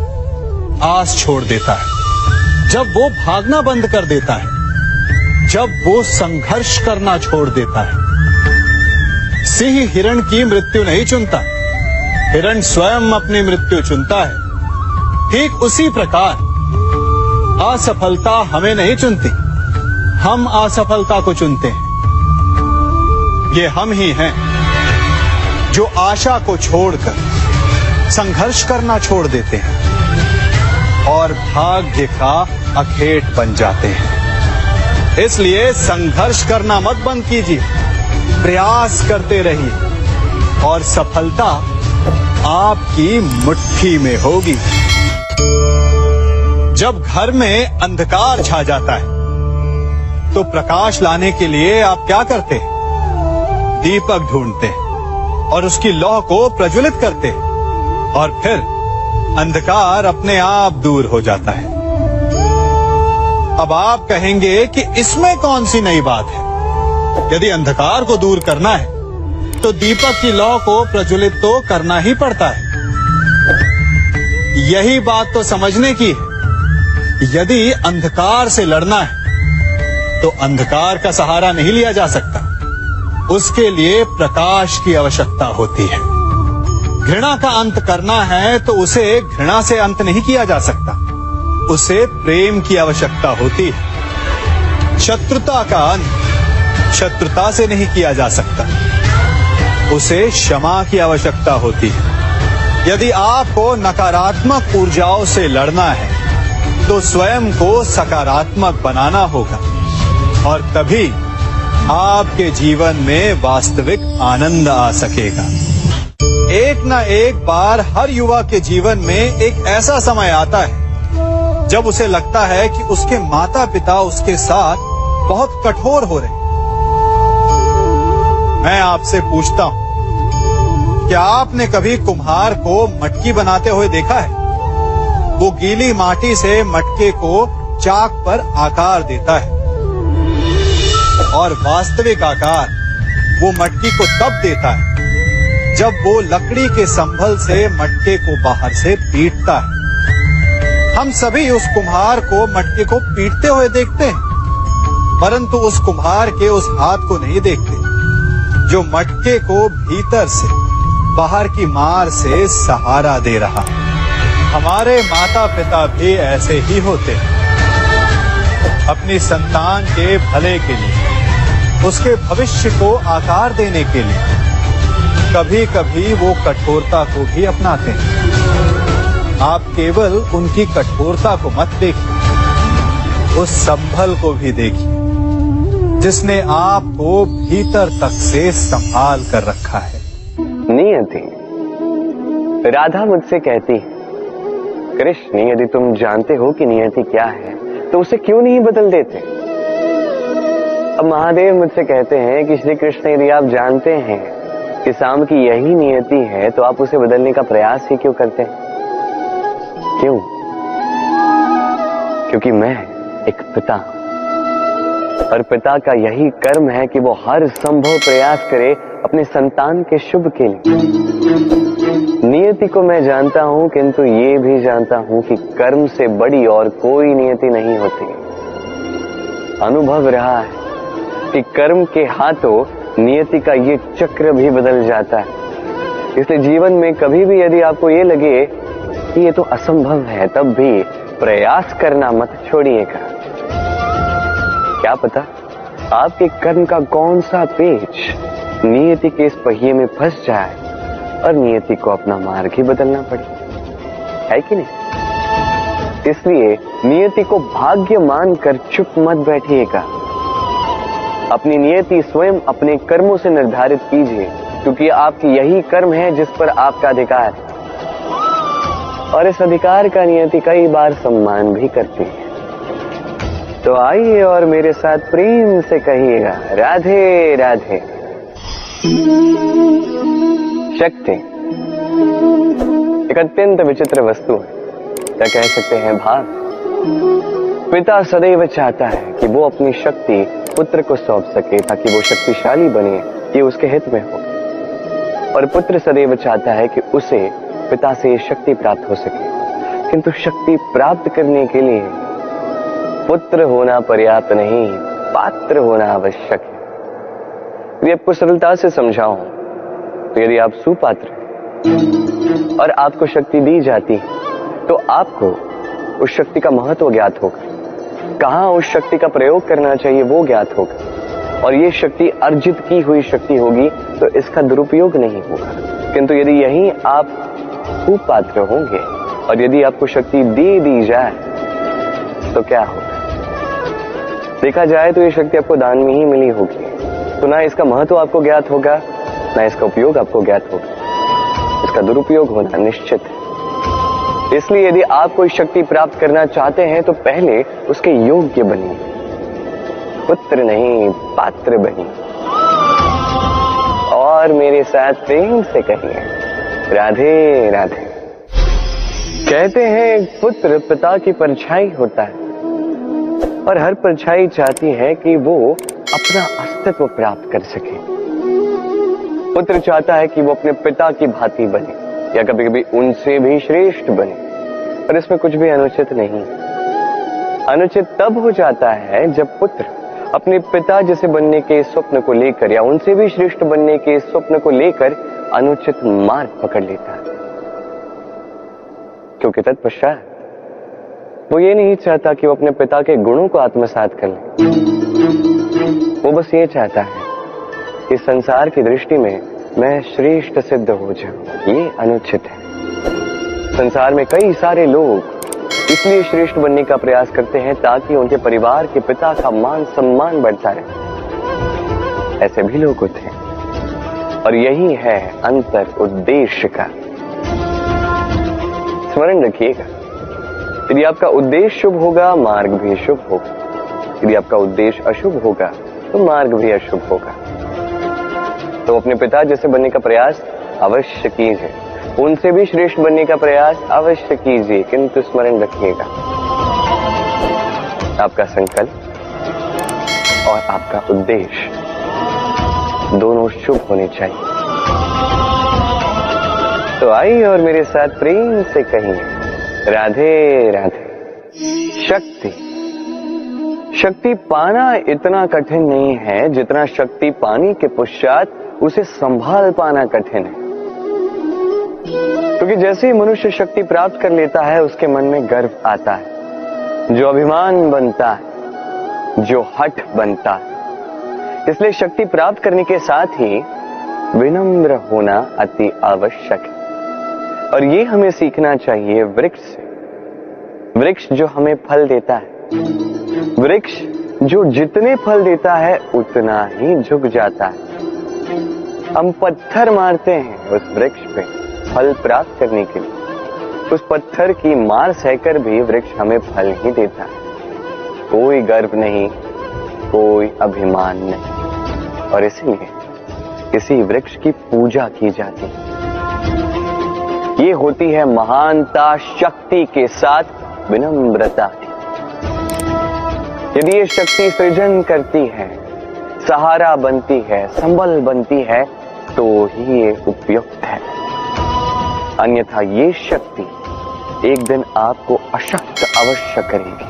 आस छोड़ देता है, जब वो भागना बंद कर देता है, जब वो संघर्ष करना छोड़ देता है। सिंह हिरण की मृत्यु नहीं चुनता, हिरण स्वयं अपनी मृत्यु चुनता है। ठीक उसी प्रकार असफलता हमें नहीं चुनती, हम असफलता को चुनते हैं। ये हम ही हैं जो आशा को छोड़कर संघर्ष करना छोड़ देते हैं और भाग्य का अखेट बन जाते हैं। इसलिए संघर्ष करना मत बंद कीजिए, प्रयास करते रहिए और सफलता आपकी मुट्ठी में होगी। जब घर में अंधकार छा जाता है तो प्रकाश लाने के लिए आप क्या करते हैं? दीपक ढूंढते हैं और उसकी लौ को प्रज्वलित करते हैं और फिर अंधकार अपने आप दूर हो जाता है। अब आप कहेंगे कि इसमें कौन सी नई बात है? यदि अंधकार को दूर करना है तो दीपक की लौ को प्रज्वलित तो करना ही पड़ता है। यही बात तो समझने की है। यदि अंधकार से लड़ना है तो अंधकार का सहारा नहीं लिया जा सकता, उसके लिए प्रकाश की आवश्यकता होती है। घृणा का अंत करना है तो उसे घृणा से अंत नहीं किया जा सकता, उसे प्रेम की आवश्यकता होती है। शत्रुता का अंत शत्रुता से नहीं किया जा सकता, उसे क्षमा की आवश्यकता होती है। यदि आपको नकारात्मक ऊर्जाओं से लड़ना है तो स्वयं को सकारात्मक बनाना होगा और तभी आपके जीवन में वास्तविक आनंद आ सकेगा। एक न एक बार हर युवा के जीवन में एक ऐसा समय आता है जब उसे लगता है कि उसके माता पिता उसके साथ बहुत कठोर हो रहे हैं। मैं आपसे पूछता हूं, क्या आपने कभी कुम्हार को मटकी बनाते हुए देखा है? वो गीली माटी से मटके को चाक पर आकार देता है और वास्तविक आकार वो मटकी को तब देता है जब वो लकड़ी के संभल से मटके को बाहर से पीटता है। हम सभी उस कुम्हार को मटके को पीटते हुए देखते हैं, परंतु उस कुम्हार के उस हाथ को नहीं देखते जो मटके को भीतर से बाहर की मार से सहारा दे रहा है। हमारे माता पिता भी ऐसे ही होते हैं। अपनी संतान के भले के लिए, उसके भविष्य को आकार देने के लिए कभी कभी वो कठोरता को भी अपनाते हैं। आप केवल उनकी कठोरता को मत देखिए, उस संभल को भी देखिए जिसने आपको भीतर तक से संभाल कर रखा है। नियति, राधा मुझसे कहती है, कृष्ण यदि तुम जानते हो कि नियति क्या है तो उसे क्यों नहीं बदल देते? अब महादेव मुझसे कहते हैं कि श्री कृष्ण यदि आप जानते हैं कि शाम की यही नियति है तो आप उसे बदलने का प्रयास ही क्यों करते हैं? क्यों? क्योंकि मैं एक पिता हूं और पिता का यही कर्म है कि वो हर संभव प्रयास करे अपने संतान के शुभ के लिए। नियति को मैं जानता हूं, किंतु ये भी जानता हूं कि कर्म से बड़ी और कोई नियति नहीं होती। अनुभव रहा है कि कर्म के हाथों नियति का ये चक्र भी बदल जाता है। इसलिए जीवन में कभी भी यदि आपको ये लगे कि ये तो असंभव है, तब भी प्रयास करना मत छोड़िएगा। क्या पता आपके कर्म का कौन सा पेच नियति के इस पहिए में फंस जाए और नियति को अपना मार्ग ही बदलना पड़े, है कि नहीं? इसलिए नियति को भाग्य मानकर चुप मत बैठिएगा। अपनी नियति स्वयं अपने कर्मों से निर्धारित कीजिए, क्योंकि आपकी यही कर्म है जिस पर आपका अधिकार है और इस अधिकार का नियति कई बार सम्मान भी करती है। तो आइए और मेरे साथ प्रेम से कहिएगा, राधे राधे। शक्ति एक अत्यंत विचित्र वस्तु है। या कह सकते हैं भाव। पिता सदैव चाहता है कि वो अपनी शक्ति पुत्र को सौंप सके ताकि वो शक्तिशाली बने, ये उसके हित में हो। और पुत्र सदैव चाहता है कि उसे पिता से ये शक्ति प्राप्त हो सके, किंतु शक्ति प्राप्त करने के लिए पुत्र होना पर्याप्त नहीं, पात्र होना आवश्यक है। यदि आपको सरलता से समझाऊं तो यदि आप सुपात्र हैं और आपको शक्ति दी जाती है तो आपको उस शक्ति का महत्व ज्ञात होगा, कहां उस शक्ति का प्रयोग करना चाहिए वो ज्ञात होगा, और ये शक्ति अर्जित की हुई शक्ति होगी तो इसका दुरुपयोग नहीं होगा। किंतु यदि यही आप कुपात्र होंगे और यदि आपको शक्ति दे दी जाए तो क्या होगा? देखा जाए तो ये शक्ति आपको दान में ही मिली होगी, तो ना इसका महत्व आपको ज्ञात होगा, ना इसका उपयोग आपको ज्ञात होगा। इसका दुरुपयोग होना निश्चित है। इसलिए यदि आप कोई शक्ति प्राप्त करना चाहते हैं तो पहले उसके योग्य बनिए, पुत्र नहीं पात्र बनिए। और मेरे साथ प्रेम से कहिए, राधे राधे। कहते हैं एक पुत्र पिता की परछाई होता है और हर परछाई चाहती है कि वो अपना अस्तित्व प्राप्त कर सके। पुत्र चाहता है कि वो अपने पिता की भांति बने या कभी कभी उनसे भी श्रेष्ठ बने, पर इसमें कुछ भी अनुचित नहीं। अनुचित तब हो जाता है जब पुत्र अपने पिता जैसे बनने के स्वप्न को लेकर या उनसे भी श्रेष्ठ बनने के स्वप्न को लेकर अनुचित मार्ग पकड़ लेता है, क्योंकि तत्पश्चात वो ये नहीं चाहता कि वो अपने पिता के गुणों को आत्मसात कर ले। वो बस ये चाहता है कि संसार की दृष्टि में मैं श्रेष्ठ सिद्ध हो जाऊं। ये अनुचित है। संसार में कई सारे लोग इसलिए श्रेष्ठ बनने का प्रयास करते हैं ताकि उनके परिवार के पिता का मान सम्मान बढ़ता रहे। ऐसे भी लोग होते हैं और यही है अंतर उद्देश्य का। स्मरण रखिएगा, यदि आपका उद्देश्य शुभ होगा मार्ग भी शुभ होगा, यदि आपका उद्देश्य अशुभ होगा तो मार्ग भी अशुभ होगा। तो अपने पिता जैसे बनने का प्रयास अवश्य कीजिए, उनसे भी श्रेष्ठ बनने का प्रयास अवश्य कीजिए, किंतु स्मरण रखिएगा आपका संकल्प और आपका उद्देश्य दोनों शुभ होने चाहिए। तो आइए और मेरे साथ प्रेम से कहिए, राधे राधे। शक्ति पाना इतना कठिन नहीं है जितना शक्ति पाने के पश्चात उसे संभाल पाना कठिन है। क्योंकि जैसे ही मनुष्य शक्ति प्राप्त कर लेता है उसके मन में गर्व आता है, जो अभिमान बनता है, जो हठ बनता है। इसलिए शक्ति प्राप्त करने के साथ ही विनम्र होना अति आवश्यक है। और ये हमें सीखना चाहिए वृक्ष से। वृक्ष जो हमें फल देता है, वृक्ष जो जितने फल देता है उतना ही झुक जाता है। हम पत्थर मारते हैं उस वृक्ष पे फल प्राप्त करने के लिए, उस पत्थर की मार सहकर भी वृक्ष हमें फल ही देता है। कोई गर्व नहीं, कोई अभिमान नहीं, और इसलिए इसी वृक्ष की पूजा की जाती है। ये होती है महानता शक्ति के साथ विनम्रता। यदि ये शक्ति सृजन करती है, सहारा बनती है, संबल बनती है, तो ही ये उपयुक्त है। अन्यथा ये शक्ति एक दिन आपको अशक्त अवश्य करेगी।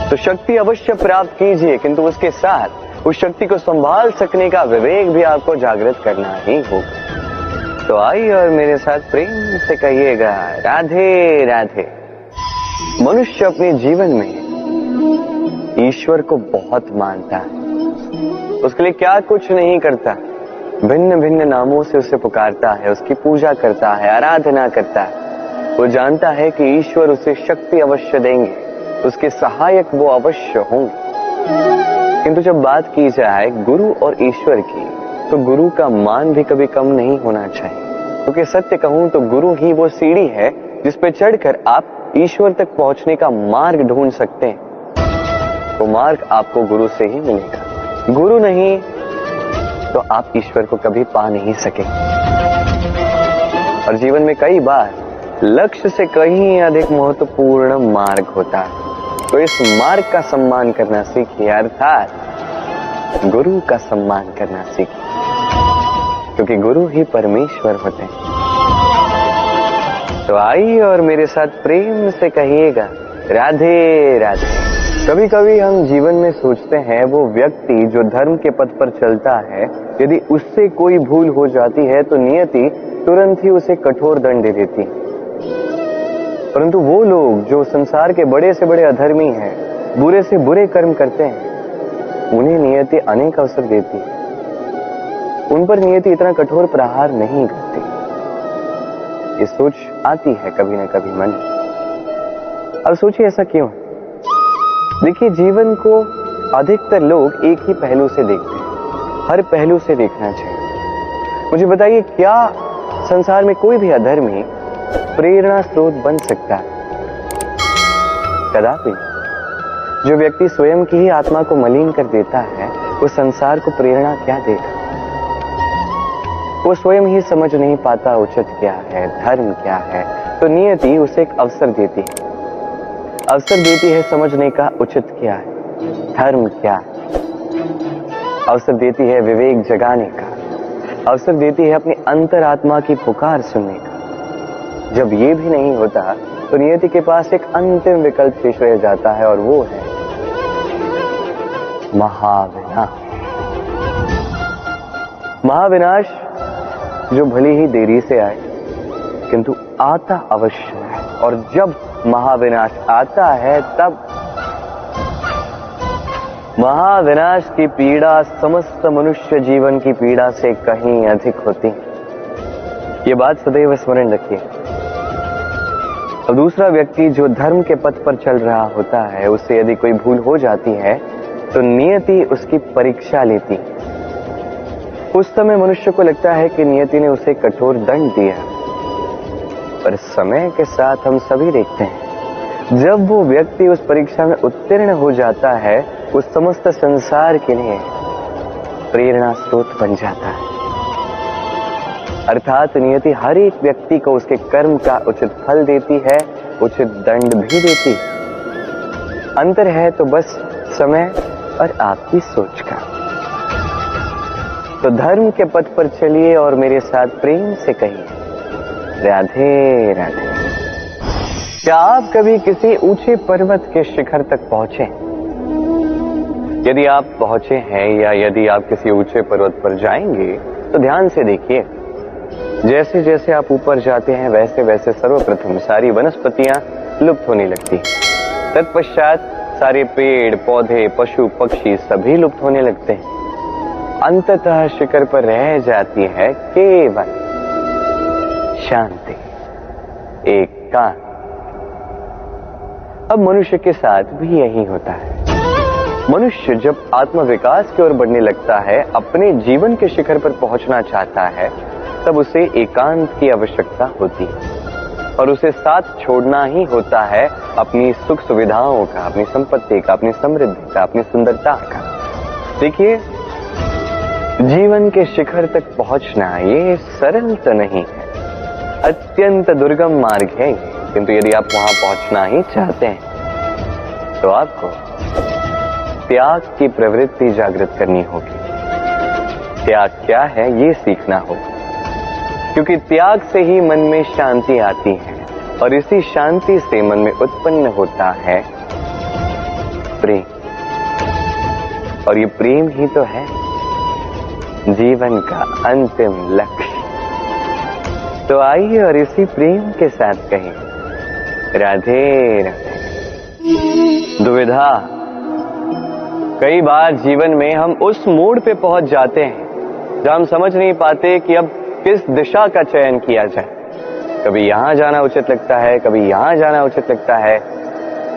तो शक्ति अवश्य प्राप्त कीजिए, किंतु उसके साथ उस शक्ति को संभाल सकने का विवेक भी आपको जागृत करना ही होगा। तो आइए और मेरे साथ प्रेम से कहिएगा, राधे राधे। मनुष्य अपने जीवन में ईश्वर को बहुत मानता है, उसके लिए क्या कुछ नहीं करता, भिन्न भिन्न नामों से उसे पुकारता है, उसकी पूजा करता है, आराधना करता है। वो जानता है कि ईश्वर उसे शक्ति अवश्य देंगे, उसके सहायक वो अवश्य होंगे। किंतु जब बात की जाए गुरु और ईश्वर की, तो गुरु का मान भी कभी कम नहीं होना चाहिए। क्योंकि सत्य कहूं तो गुरु ही वो सीढ़ी है जिस पे चढ़कर आप ईश्वर तक पहुंचने का मार्ग ढूंढ सकते हैं। वो मार्ग आपको गुरु से ही मिलेगा। गुरु नहीं तो आप ईश्वर को कभी पा नहीं सके। और जीवन में कई बार लक्ष्य से कहीं अधिक महत्वपूर्ण मार्ग होता है। तो इस मार्ग का सम्मान करना सीखिए, अर्थात गुरु का सम्मान करना सीखिए, क्योंकि गुरु ही परमेश्वर होते हैं। तो आइए और मेरे साथ प्रेम से कहिएगा, राधे राधे। कभी कभी हम जीवन में सोचते हैं वो व्यक्ति जो धर्म के पथ पर चलता है, यदि उससे कोई भूल हो जाती है तो नियति तुरंत ही उसे कठोर दंड दे देती है। परंतु वो लोग जो संसार के बड़े से बड़े अधर्मी हैं, बुरे से बुरे कर्म करते हैं, उन्हें नियति अनेक अवसर देती है। उन पर नियति इतना कठोर प्रहार नहीं करती। ये सोच आती है कभी ना कभी मन में। अब सोचिए ऐसा क्यों है? देखिए, जीवन को अधिकतर लोग एक ही पहलू से देखते हैं, हर पहलू से देखना चाहिए। मुझे बताइए, क्या संसार में कोई भी अधर्मी प्रेरणा स्रोत बन सकता है? कदापि। जो व्यक्ति स्वयं की ही आत्मा को मलिन कर देता है, वो संसार को प्रेरणा क्या देगा? वो स्वयं ही समझ नहीं पाता उचित क्या है, धर्म क्या है। तो नियति उसे एक अवसर देती है, अवसर देती है समझने का उचित क्या है, धर्म क्या है। अवसर देती है विवेक जगाने का, अवसर देती है अपनी अंतरात्मा की पुकार सुनने का। जब ये भी नहीं होता तो नियति के पास एक अंतिम विकल्प शेष रह जाता है, और वो है महाविनाश। महाविनाश जो भली ही देरी से आए, किंतु आता अवश्य है। और जब महाविनाश आता है, तब महाविनाश की पीड़ा समस्त मनुष्य जीवन की पीड़ा से कहीं अधिक होती है। ये बात सदैव स्मरण रखिए। और दूसरा व्यक्ति जो धर्म के पथ पर चल रहा होता है, उससे यदि कोई भूल हो जाती है तो नियति उसकी परीक्षा लेती। उस समय मनुष्य को लगता है कि नियति ने उसे कठोर दंड दिया, पर समय के साथ हम सभी देखते हैं, जब वो व्यक्ति उस परीक्षा में उत्तीर्ण हो जाता है, उस समस्त संसार के लिए प्रेरणा स्रोत बन जाता है। अर्थात नियति हर एक व्यक्ति को उसके कर्म का उचित फल देती है, उचित दंड भी देती है। अंतर है तो बस समय और आपकी सोच का। तो धर्म के पथ पर चलिए और मेरे साथ प्रेम से कहिए, राधे राधे। क्या आप कभी किसी ऊंचे पर्वत के शिखर तक पहुंचे? यदि आप पहुंचे हैं या यदि आप किसी ऊंचे पर्वत पर जाएंगे तो ध्यान से देखिए, जैसे जैसे आप ऊपर जाते हैं वैसे वैसे सर्वप्रथम सारी वनस्पतियां लुप्त होने लगती हैं। तत्पश्चात सारे पेड़ पौधे पशु पक्षी सभी लुप्त होने लगते हैं। अंततः शिखर पर रह जाती है केवल शांति, एकांत। अब मनुष्य के साथ भी यही होता है। मनुष्य जब आत्मविकास की ओर बढ़ने लगता है, अपने जीवन के शिखर पर पहुंचना चाहता है, तब उसे एकांत की आवश्यकता होती है और उसे साथ छोड़ना ही होता है अपनी सुख सुविधाओं का, अपनी संपत्ति का, अपनी समृद्धि का, अपनी सुंदरता का। देखिए, जीवन के शिखर तक पहुंचना ये सरल तो नहीं है, अत्यंत दुर्गम मार्ग है। किंतु यदि आप वहां पहुंचना ही चाहते हैं तो आपको त्याग की प्रवृत्ति जागृत करनी होगी। त्याग क्या है ये सीखना होगा, क्योंकि त्याग से ही मन में शांति आती है और इसी शांति से मन में उत्पन्न होता है प्रेम। और ये प्रेम ही तो है जीवन का अंतिम लक्ष्य। तो आइए और इसी प्रेम के साथ कहें, राधे राधे। दुविधा। कई बार जीवन में हम उस मोड़ पे पहुंच जाते हैं जहां हम समझ नहीं पाते कि अब किस दिशा का चयन किया जाए। कभी यहां जाना उचित लगता है, कभी यहां जाना उचित लगता है,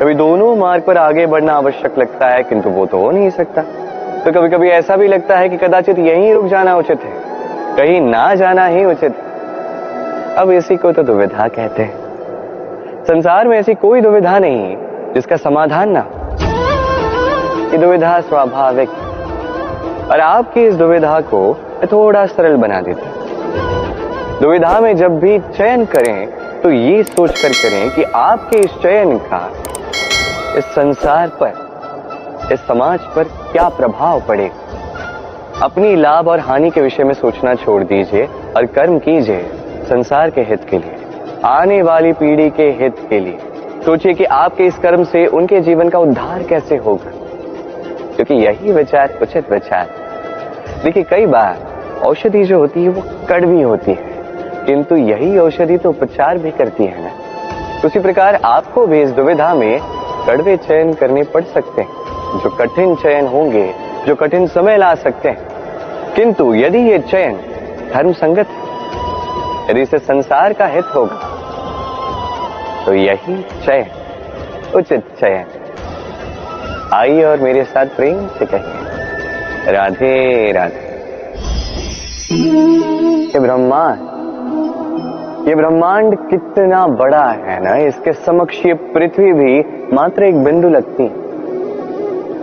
कभी दोनों मार्ग पर आगे बढ़ना आवश्यक लगता है, किंतु वो तो हो नहीं सकता। तो कभी कभी ऐसा भी लगता है कि कदाचित यहीं रुक जाना उचित है, कहीं ना जाना ही उचित है। अब इसी को तो दुविधा कहते हैं। संसार में ऐसी कोई दुविधा नहीं जिसका समाधान ना हो। ये दुविधा स्वाभाविक, और आपकी इस दुविधा को थोड़ा सरल बना देते हैं। दुविधा में जब भी चयन करें तो ये सोचकर करें कि आपके इस चयन का इस संसार पर, इस समाज पर क्या प्रभाव पड़ेगा। अपनी लाभ और हानि के विषय में सोचना छोड़ दीजिए और कर्म कीजिए संसार के हित के लिए, आने वाली पीढ़ी के हित के लिए। सोचिए कि आपके इस कर्म से उनके जीवन का उद्धार कैसे होगा, क्योंकि यही विचार उचित विचार। देखिए, कई बार औषधि जो होती है वो कड़वी होती है, किंतु यही औषधि तो उपचार भी करती है ना। उसी प्रकार आपको भी इस दुविधा में कड़वे चयन करने पड़ सकते हैं, जो कठिन चयन होंगे, जो कठिन समय ला सकते हैं। किंतु यदि ये चयन धर्म संगत है, यदि इसे संसार का हित होगा, तो यही चयन उचित चयन। आइए और मेरे साथ प्रेम से कहिए, राधे राधे। ये ब्रह्मांड कितना बड़ा है ना, इसके समक्ष ये पृथ्वी भी मात्र एक बिंदु लगती।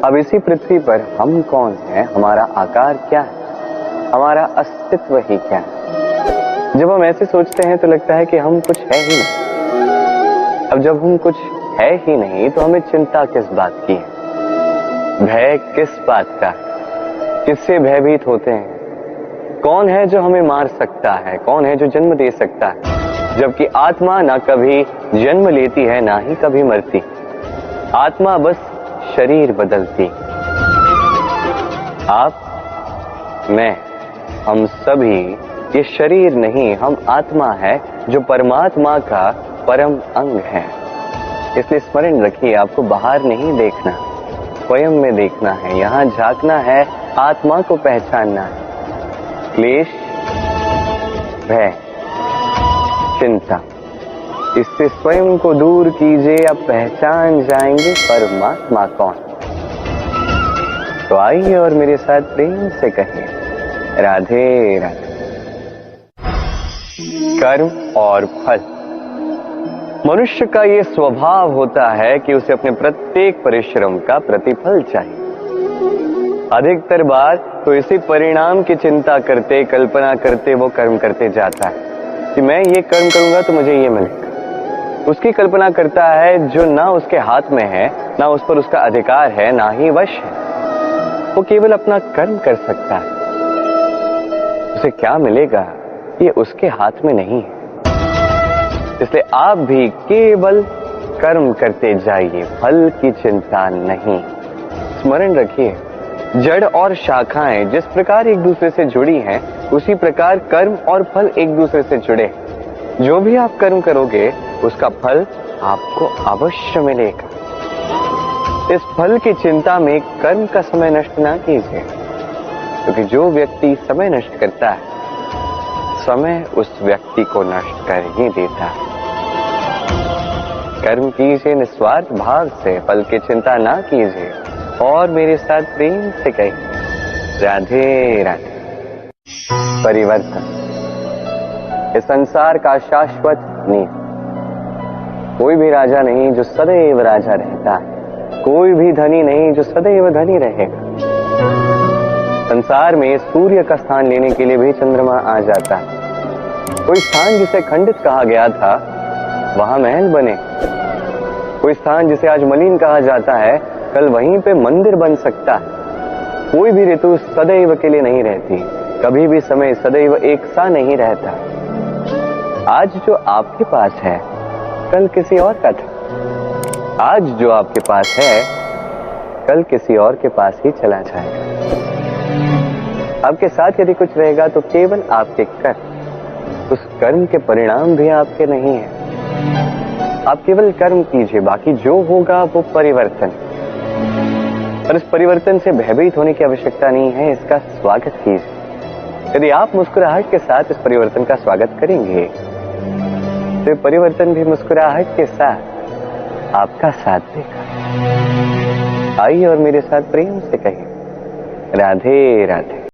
अब इसी पृथ्वी पर हम कौन है, हमारा आकार क्या है, हमारा अस्तित्व ही क्या है। जब हम ऐसे सोचते हैं तो लगता है कि हम कुछ है ही नहीं। अब जब हम कुछ है ही नहीं तो हमें चिंता किस बात की है, भय किस बात का, किससे भयभीत होते हैं। कौन है जो हमें मार सकता है, कौन है जो जन्म दे सकता है, जबकि आत्मा ना कभी जन्म लेती है ना ही कभी मरती। आत्मा बस शरीर बदलती। आप, मैं, हम सभी ये शरीर नहीं, हम आत्मा है जो परमात्मा का परम अंग है। इसलिए स्मरण रखिए, आपको बाहर नहीं देखना, स्वयं में देखना है, यहाँ झांकना है, आत्मा को पहचानना है। क्लेश, भय, चिंता, इससे स्वयं को दूर कीजिए, आप पहचान जाएंगे परमात्मा कौन। तो आइए और मेरे साथ प्रेम से कहिए, राधे राधे। कर्म और फल। मनुष्य का ये स्वभाव होता है कि उसे अपने प्रत्येक परिश्रम का प्रतिफल चाहिए। अधिकतर बार तो इसी परिणाम की चिंता करते, कल्पना करते वो कर्म करते जाता है कि मैं ये कर्म करूंगा तो मुझे ये मिलेगा। उसकी कल्पना करता है जो ना उसके हाथ में है, ना उस पर उसका अधिकार है, ना ही वश है। वो केवल अपना कर्म कर सकता है, उसे क्या मिलेगा ये उसके हाथ में नहीं है। इसलिए आप भी केवल कर्म करते जाइए, फल की चिंता नहीं। स्मरण रखिए, जड़ और शाखाएं जिस प्रकार एक दूसरे से जुड़ी हैं, उसी प्रकार कर्म और फल एक दूसरे से जुड़े। जो भी आप कर्म करोगे उसका फल आपको अवश्य मिलेगा। इस फल की चिंता में कर्म का समय नष्ट ना कीजिए, क्योंकि जो व्यक्ति समय नष्ट करता है, समय उस व्यक्ति को नष्ट कर ही देता है। कर्म कीजिए निस्वार्थ भाव से, फल की चिंता ना कीजिए। और मेरे साथ प्रेम से कहिए, राधे राधे। परिवर्तन इस संसार का शाश्वत नियम। कोई भी राजा नहीं जो सदैव राजा रहता है, कोई भी धनी नहीं जो सदैव धनी रहेगा। संसार में सूर्य का स्थान लेने के लिए भी चंद्रमा आ जाता है। कोई स्थान जिसे खंडित कहा गया था वहां महल बने, कोई स्थान जिसे आज मलिन कहा जाता है कल वहीं पे मंदिर बन सकता है। कोई भी ऋतु सदैव के लिए नहीं रहती, कभी भी समय सदैव एक सा नहीं रहता। आज जो आपके पास है कल किसी और का था, आज जो आपके पास है कल किसी और के पास ही चला जाएगा। आपके साथ यदि कुछ रहेगा तो केवल आपके कर्म, उस कर्म के परिणाम भी आपके नहीं है। आप केवल कर्म कीजिए, बाकी जो होगा वो परिवर्तन। और इस परिवर्तन से भयभीत होने की आवश्यकता नहीं है, इसका स्वागत कीजिए। यदि आप मुस्कुराहट के साथ इस परिवर्तन का स्वागत करेंगे तो परिवर्तन भी मुस्कुराहट के साथ आपका साथ देगा। आइए और मेरे साथ प्रेम से कहिए, राधे राधे।